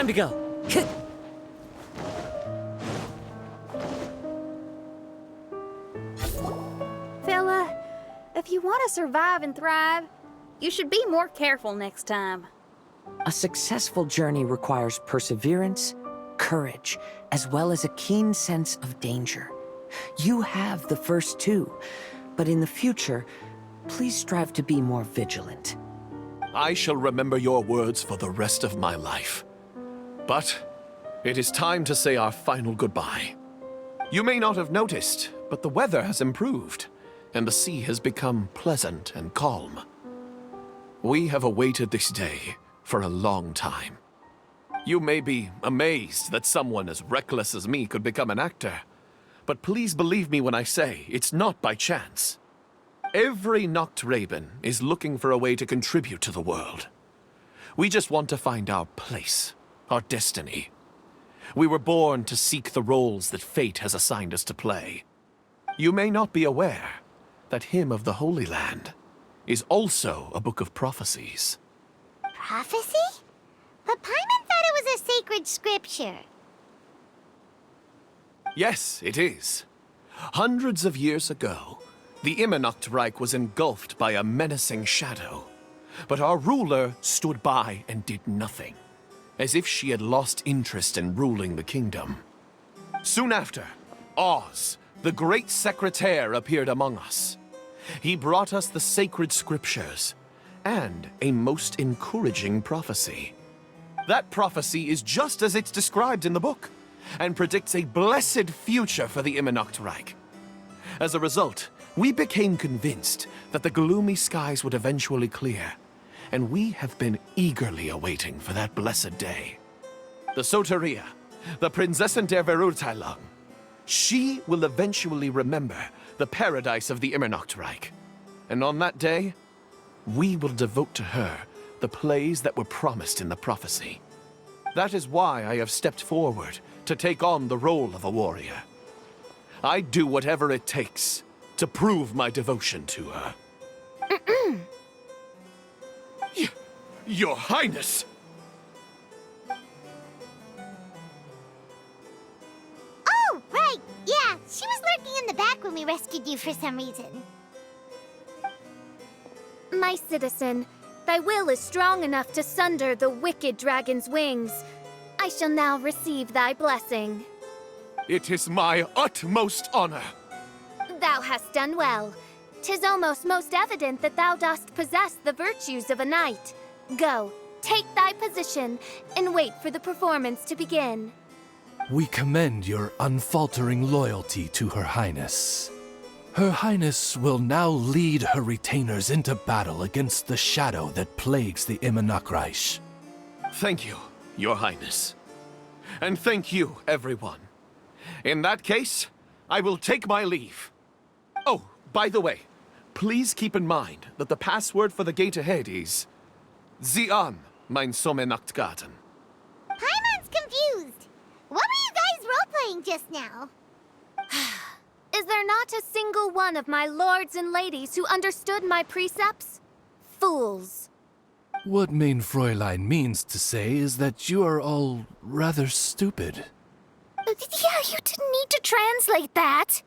Time to go. Fella, if you want to survive and thrive, you should be more careful next time. A successful journey requires perseverance, courage, as well as a keen sense of danger. You have the first two, but in the future, please strive to be more vigilant. I shall remember your words for the rest of my life. But it is time to say our final goodbye. You may not have noticed, but the weather has improved, and the sea has become pleasant and calm. We have awaited this day for a long time. You may be amazed that someone as reckless as me could become an actor, but please believe me when I say it's not by chance. Every Nachtraben is looking for a way to contribute to the world. We just want to find our place, our destiny. We were born to seek the roles that fate has assigned us to play. You may not be aware that Hymn of the Holy Land is also a book of prophecies. Prophecy? But Paimon thought it was a sacred scripture. Yes, it is. Hundreds of years ago, the Immernachtreich was engulfed by a menacing shadow. But our ruler stood by and did nothing, as if she had lost interest in ruling the kingdom. Soon after, Oz, the great secretaire, appeared among us. He brought us the sacred scriptures and a most encouraging prophecy. That prophecy is just as it's described in the book, and predicts a blessed future for the Immernachtreich. As a result, we became convinced that the gloomy skies would eventually clear, and we have been eagerly awaiting for that blessed day. The Soteria, the Prinzessin der Verurteilung, she will eventually remember the paradise of the Immernachtreich, and on that day, we will devote to her the plays that were promised in the prophecy. That is why I have stepped forward to take on the role of a warrior. I'd do whatever it takes to prove my devotion to her. Your Highness! Oh, right! Yeah, she was lurking in the back when we rescued you for some reason. My citizen, thy will is strong enough to sunder the wicked dragon's wings. I shall now receive thy blessing. It is my utmost honor. Thou hast done well. 'Tis almost most evident that thou dost possess the virtues of a knight. Go, take thy position, and wait for the performance to begin. We commend your unfaltering loyalty to Her Highness. Her Highness will now lead her retainers into battle against the shadow that plagues the Immernachtreich. Thank you, Your Highness. And thank you, everyone. In that case, I will take my leave. Oh, by the way, please keep in mind that the password for the gate ahead is Zian, mein Sommernachtgarten. Paimon's confused. What were you guys role-playing just now? Is there not a single one of my lords and ladies who understood my precepts? Fools. What Mein Fräulein means to say is that you are all rather stupid. Yeah, you didn't need to translate that.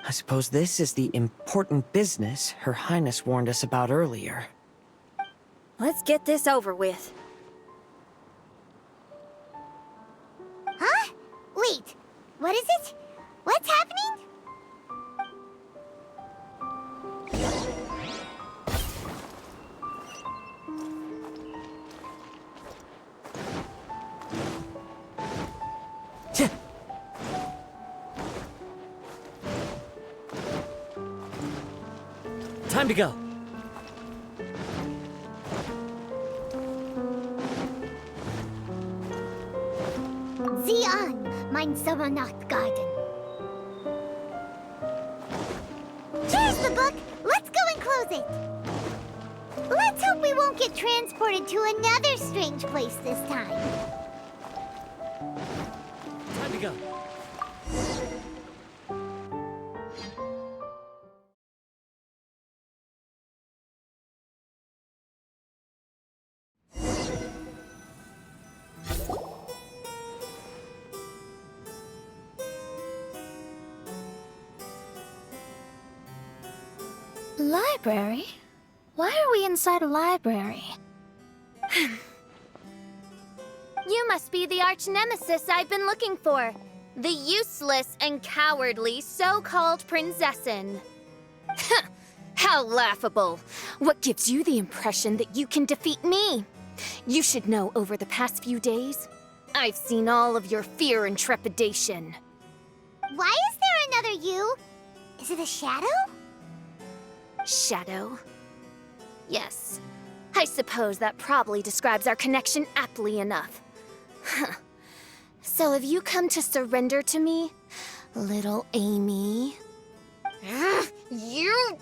I suppose this is the important business Her Highness warned us about earlier. Let's get this over with. Huh? Wait, what is it? What's happening? Time to go. Zian, mein Sommernachtgarten. Here's the book. Let's go and close it. Let's hope we won't get transported to another strange place this time. Time to go. Library? Why are we inside a library? You must be the arch-nemesis I've been looking for. The useless and cowardly so-called Prinzessin. How laughable. What gives you the impression that you can defeat me? You should know over the past few days, I've seen all of your fear and trepidation. Why is there another you? Is it a shadow? Shadow? Yes. I suppose that probably describes our connection aptly enough. So have you come to surrender to me, little Amy? You...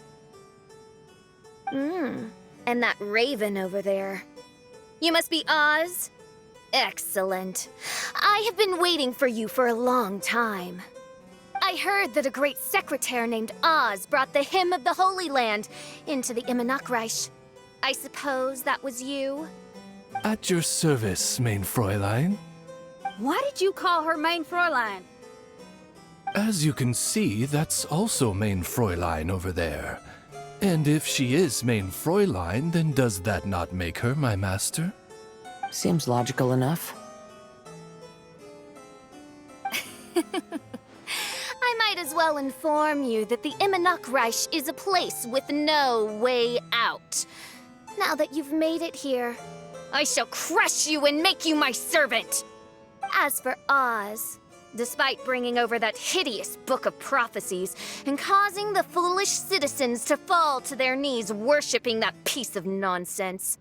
And that raven over there. You must be Oz? Excellent. I have been waiting for you for a long time. I heard that a great secretary named Oz brought the hymn of the Holy Land into the Immernachtreich. I suppose that was you? At your service, mein Fräulein. Why did you call her Main Fräulein? As you can see, that's also mein Fräulein over there. And if she is mein Fräulein, then does that not make her my master? Seems logical enough. I might as well inform you that the Immernachtreich is a place with no way out. Now that you've made it here, I shall crush you and make you my servant! As for Oz, despite bringing over that hideous book of prophecies and causing the foolish citizens to fall to their knees worshipping that piece of nonsense,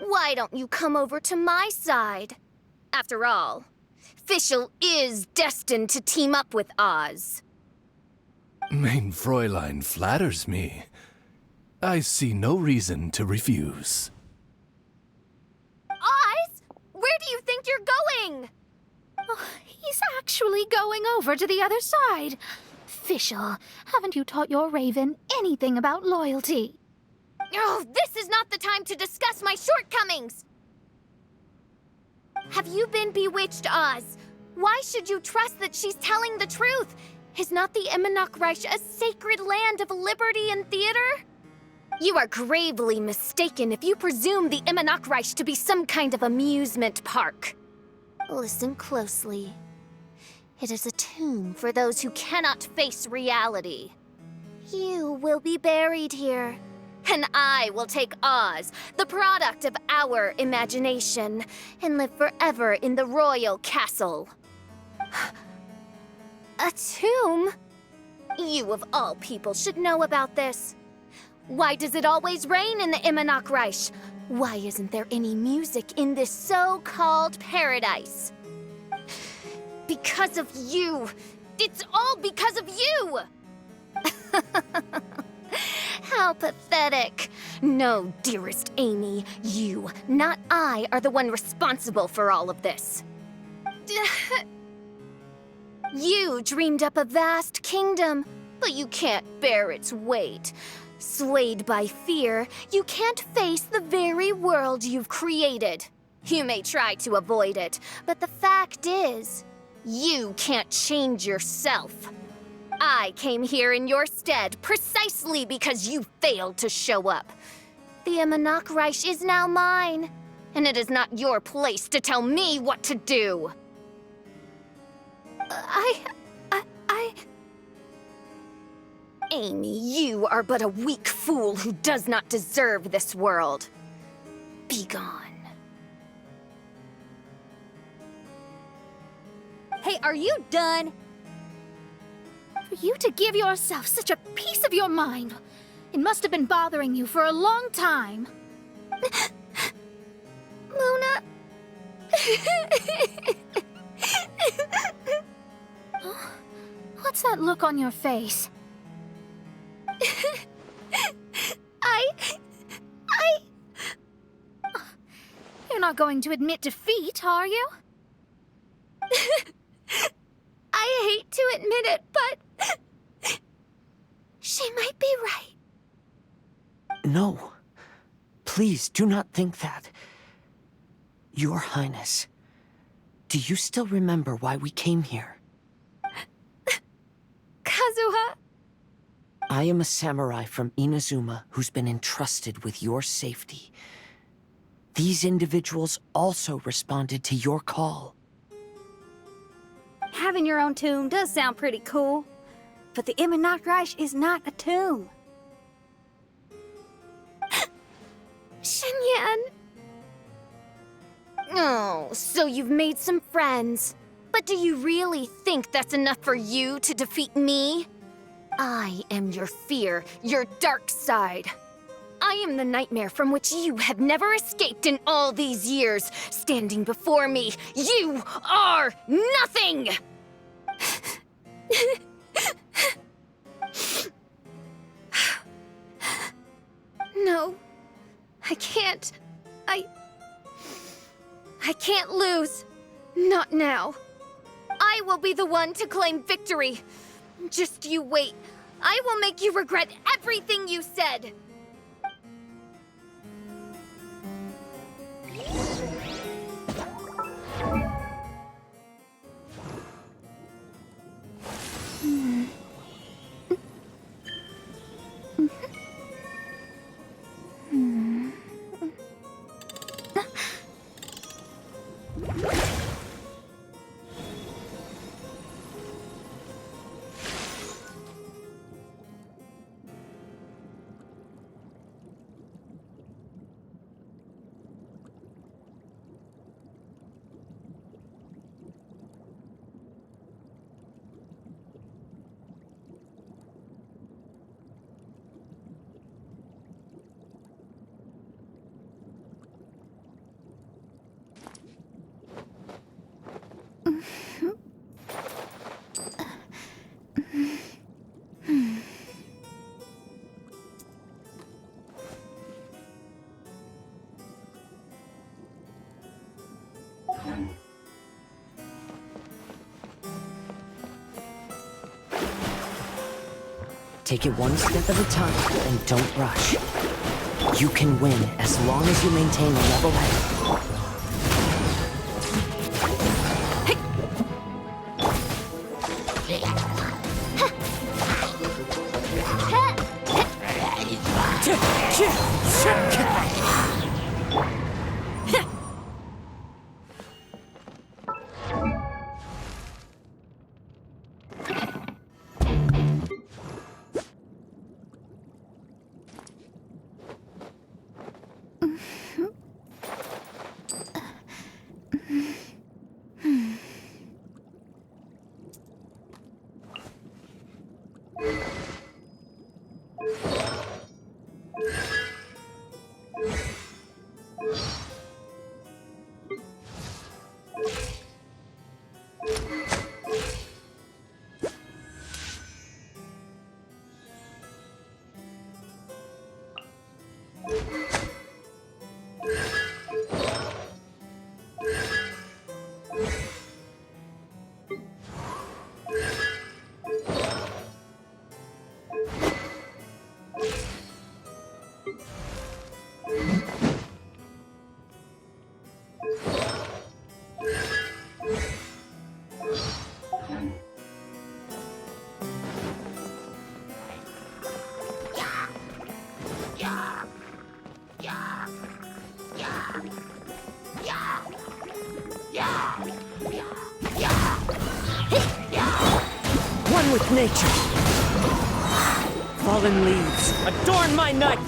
why don't you come over to my side? After all, Fischl is destined to team up with Oz. Mein Fräulein flatters me. I see no reason to refuse. Oz? Where do you think you're going? Oh, he's actually going over to the other side. Fischl, haven't you taught your raven anything about loyalty? Oh, this is not the time to discuss my shortcomings! Have you been bewitched, Oz? Why should you trust that she's telling the truth? Is not the Immernachtreich a sacred land of liberty and theater? You are gravely mistaken if you presume the Immernachtreich to be some kind of amusement park. Listen closely. It is a tomb for those who cannot face reality. You will be buried here, and I will take Oz, the product of our imagination, and live forever in the royal castle. A tomb? You of all people should know about this. Why does it always rain in the Immernachtreich? Why isn't there any music in this so-called paradise? Because of you! It's all because of you! How pathetic. No, dearest Amy, you, not I, are the one responsible for all of this. You dreamed up a vast kingdom, but you can't bear its weight. Swayed by fear, you can't face the very world you've created. You may try to avoid it, but the fact is, you can't change yourself. I came here in your stead precisely because you failed to show up. The Immernachtreich is now mine, and it is not your place to tell me what to do. Amy, you are but a weak fool who does not deserve this world. Be gone. Hey, are you done? For you to give yourself such a piece of your mind, it must have been bothering you for a long time. Luna. What's that look on your face? You're not going to admit defeat, are you? I hate to admit it, but she might be right. No. Please do not think that. Your Highness, do you still remember why we came here? Kazuha, I am a samurai from Inazuma who's been entrusted with your safety. These individuals also responded to your call. Having your own tomb does sound pretty cool, but the Immernachtreich is not a tomb. Shenyan! Oh, so you've made some friends. But do you really think that's enough for you to defeat me? I am your fear, your dark side. I am the nightmare from which you have never escaped in all these years. Standing before me, you are nothing! No, I can't. I can't lose. Not now. I will be the one to claim victory. Just you wait. I will make you regret everything you said. Take it one step at a time and don't rush. You can win as long as you maintain a level head. One with nature. Fallen leaves, adorn my night!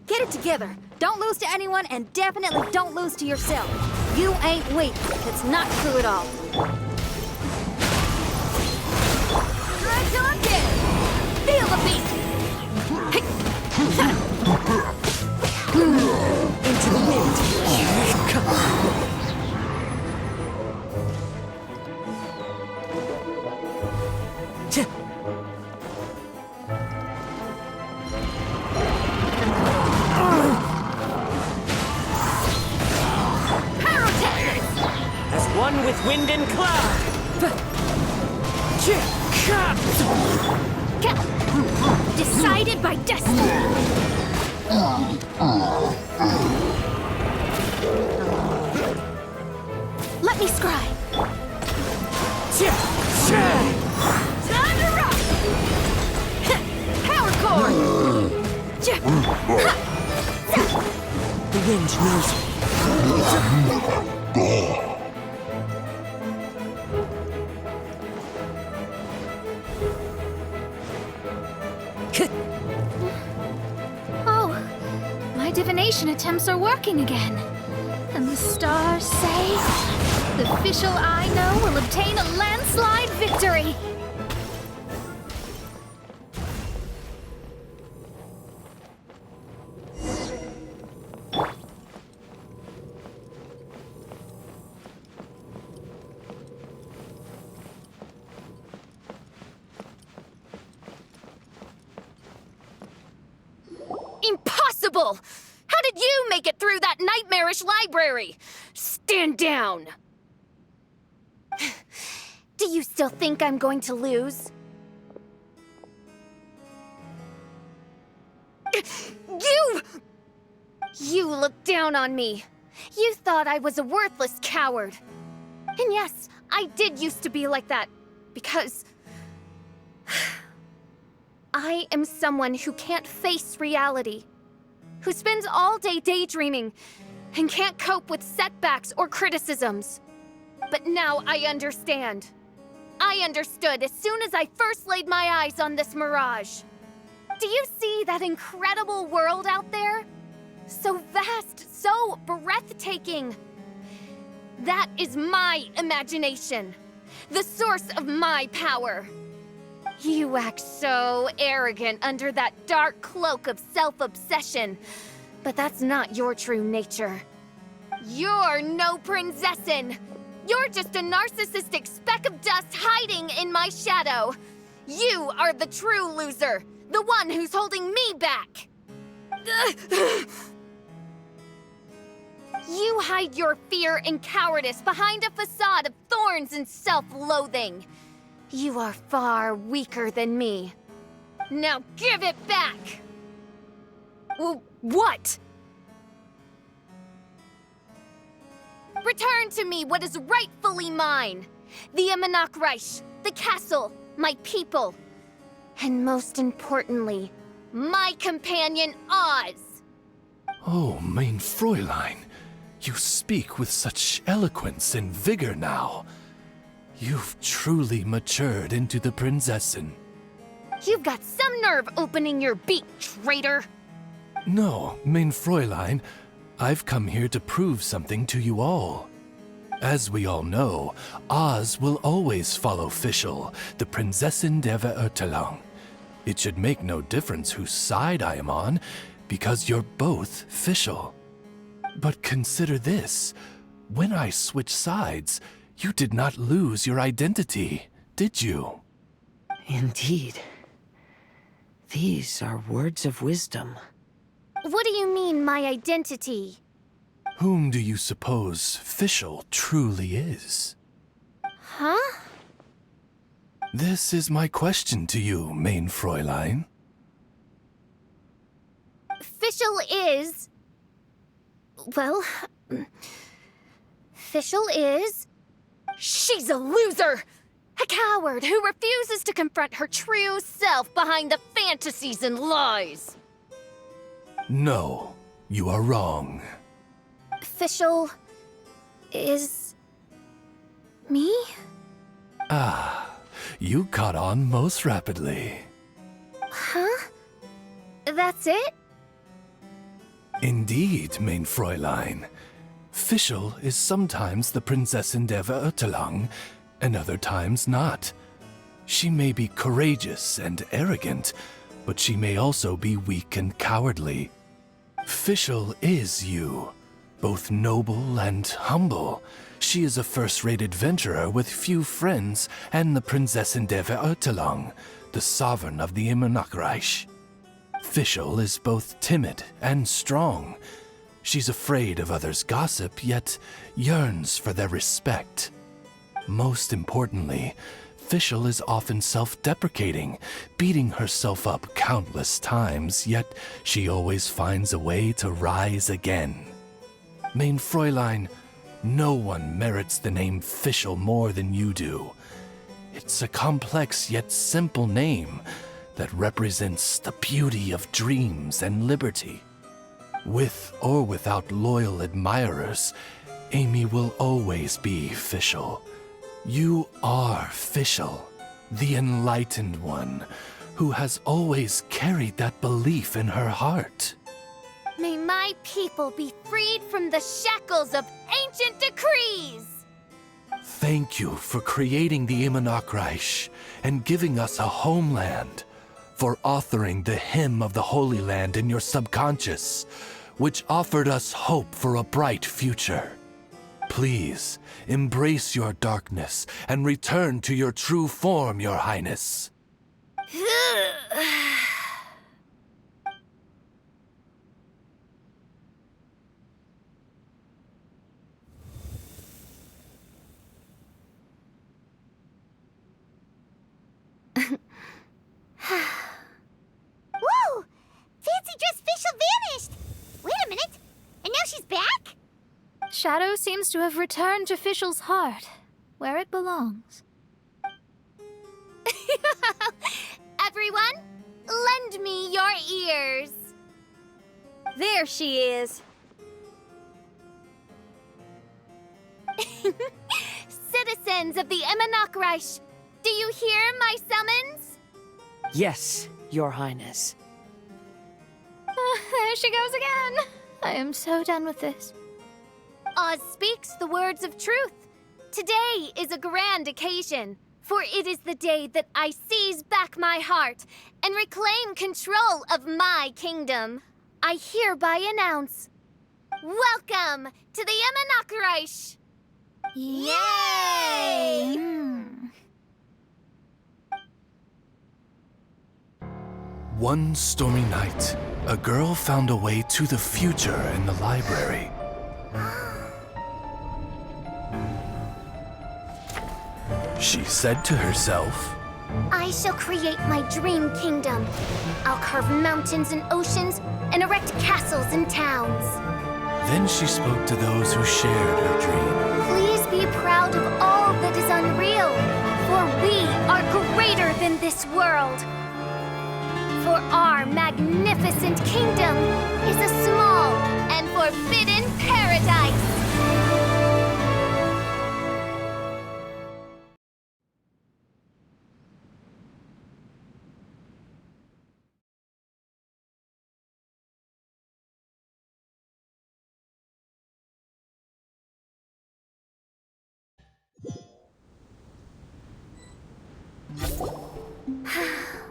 Get it together. Don't lose to anyone, and definitely don't lose to yourself. You ain't weak. That's not true at all. Stretch on it! Feel the beat! Into the wind. Wind and cloud! Decided by destiny. Let me scry. Time to rock! Power core! The wind knows me. Oh, my divination attempts are working again. And the stars say the Fischl I know will obtain a landslide victory. Impossible! How did you make it through that nightmarish library? Stand down! Do you still think I'm going to lose? You looked down on me. You thought I was a worthless coward. And yes, I did used to be like that, because I am someone who can't face reality, who spends all day daydreaming and can't cope with setbacks or criticisms. But now I understand. I understood as soon as I first laid my eyes on this mirage. Do you see that incredible world out there? So vast, so breathtaking. That is my imagination, the source of my power. You act so arrogant under that dark cloak of self-obsession, but that's not your true nature. You're no princessin. You're just a narcissistic speck of dust hiding in my shadow. You are the true loser, the one who's holding me back. You hide your fear and cowardice behind a facade of thorns and self-loathing. You are far weaker than me. Now give it back! What? Return to me what is rightfully mine. The Immernachtreich, the castle, my people. And most importantly, my companion Oz. Oh, mein Fräulein, you speak with such eloquence and vigor now. You've truly matured into the Prinzessin. You've got some nerve opening your beak, traitor! No, mein Fräulein, I've come here to prove something to you all. As we all know, Oz will always follow Fischl, the Prinzessin der Verurteilung. It should make no difference whose side I am on, because you're both Fischl. But consider this. When I switched sides, you did not lose your identity, did you? Indeed. These are words of wisdom. What do you mean, my identity? Whom do you suppose Fischl truly is? Huh? This is my question to you, mein Fräulein. Fischl is... Well... Fischl is... She's a loser! A coward who refuses to confront her true self behind the fantasies and lies! No, you are wrong. Fischl... is... me? Ah, you caught on most rapidly. Huh? That's it? Indeed, mein Fräulein. Fischl is sometimes the Prinzessin der Verurteilung, and other times not. She may be courageous and arrogant, but she may also be weak and cowardly. Fischl is you, both noble and humble. She is a first-rate adventurer with few friends and the Prinzessin der Verurteilung, the sovereign of the Immernachtreich. Fischl is both timid and strong. She's afraid of others' gossip, yet yearns for their respect. Most importantly, Fischl is often self-deprecating, beating herself up countless times, yet she always finds a way to rise again. Mein Fräulein, no one merits the name Fischl more than you do. It's a complex yet simple name that represents the beauty of dreams and liberty. With or without loyal admirers, Amy will always be Fischl. You are Fischl, the enlightened one, who has always carried that belief in her heart. May my people be freed from the shackles of ancient decrees! Thank you for creating the Immernachtreich and giving us a homeland, for authoring the hymn of the Holy Land in your subconscious, which offered us hope for a bright future. Please, embrace your darkness and return to your true form, Your Highness. Whoa! Fancy dress Fischl vanished! Wait a minute! And now she's back? Shadow seems to have returned to Fischl's heart, where it belongs. Everyone, lend me your ears. There she is. Citizens of the Immernachtreich, do you hear my summons? Yes, Your Highness. There she goes again. I am so done with this. Oz speaks the words of truth. Today is a grand occasion, for it is the day that I seize back my heart and reclaim control of my kingdom. I hereby announce, welcome to the Immernachtreich! Yay! One stormy night, a girl found a way to the future in the library. She said to herself, I shall create my dream kingdom. I'll carve mountains and oceans and erect castles and towns. Then she spoke to those who shared her dream. Please be proud of all that is unreal, for we are greater than this world. For our magnificent kingdom is a small and forbidden paradise.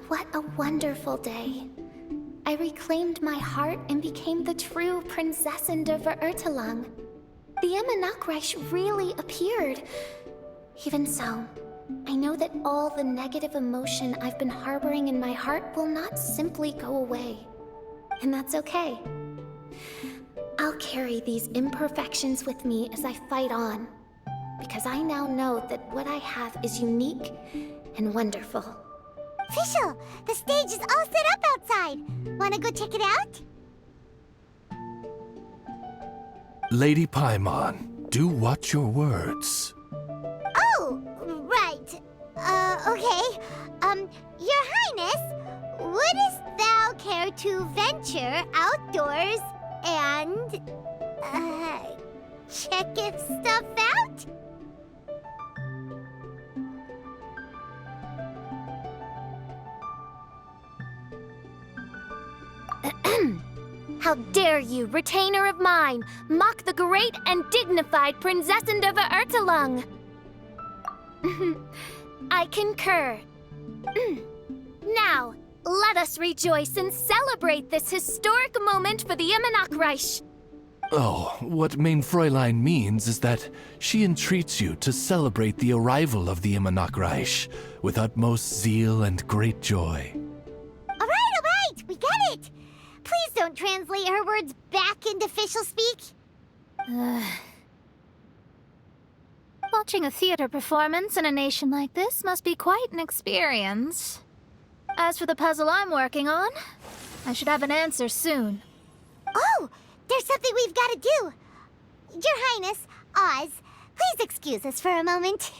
What a wonderful day. I reclaimed my heart and became the true Prinzessin der Verurteilung. The Immernachtreich really appeared. Even so, I know that all the negative emotion I've been harboring in my heart will not simply go away. And that's okay. I'll carry these imperfections with me as I fight on, because I now know that what I have is unique and wonderful. Fischl, the stage is all set up outside. Wanna go check it out? Lady Paimon, do watch your words. Oh, right. Okay. Your Highness, wouldst thou care to venture outdoors and, check if stuff out? How dare you, retainer of mine, mock the great and dignified Prinzessin der Verurteilung? I concur. Now, let us rejoice and celebrate this historic moment for the Immernachtreich. Oh, what Mein Fräulein means is that she entreats you to celebrate the arrival of the Immernachtreich with utmost zeal and great joy. All right, we got it. Please don't translate her words back into Fischl speak. Watching a theater performance in a nation like this must be quite an experience. As for the puzzle I'm working on, I should have an answer soon. Oh, there's something we've got to do. Your Highness, Oz, please excuse us for a moment.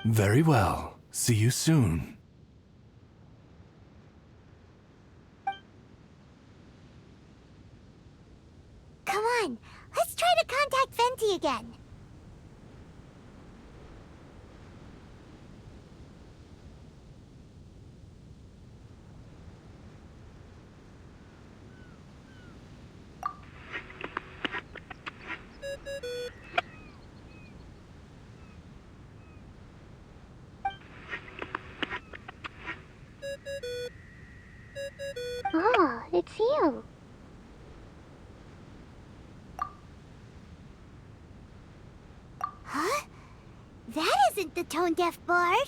Very well. See you soon. Come on, let's try to contact Venti again. Oh, it's you. Huh? That isn't the tone-deaf bard.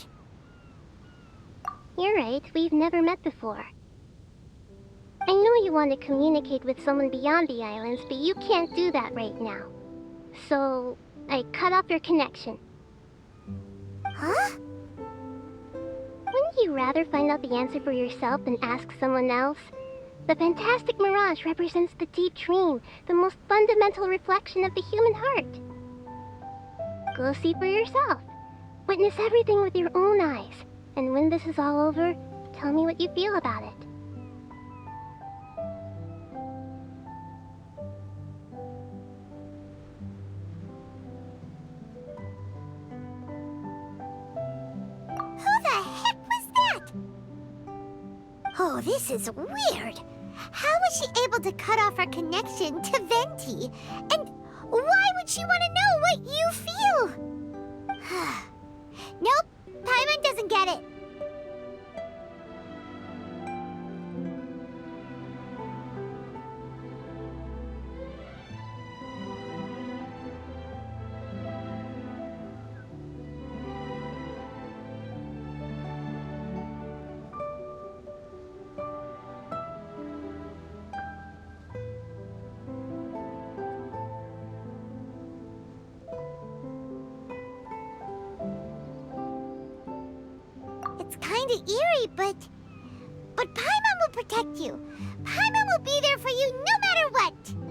You're right, we've never met before. I know you want to communicate with someone beyond the islands, but you can't do that right now. So, I cut off your connection. Huh? Wouldn't you rather find out the answer for yourself than ask someone else? The fantastic mirage represents the deep dream, the most fundamental reflection of the human heart. Go see for yourself. Witness everything with your own eyes. And when this is all over, tell me what you feel about it. Who the heck was that? Oh, this is weird. How was she able to cut off her connection to Venti? And why would she want to know what you feel? Nope, Paimon doesn't get it. It's kinda eerie, but Paimon will protect you. Paimon will be there for you no matter what.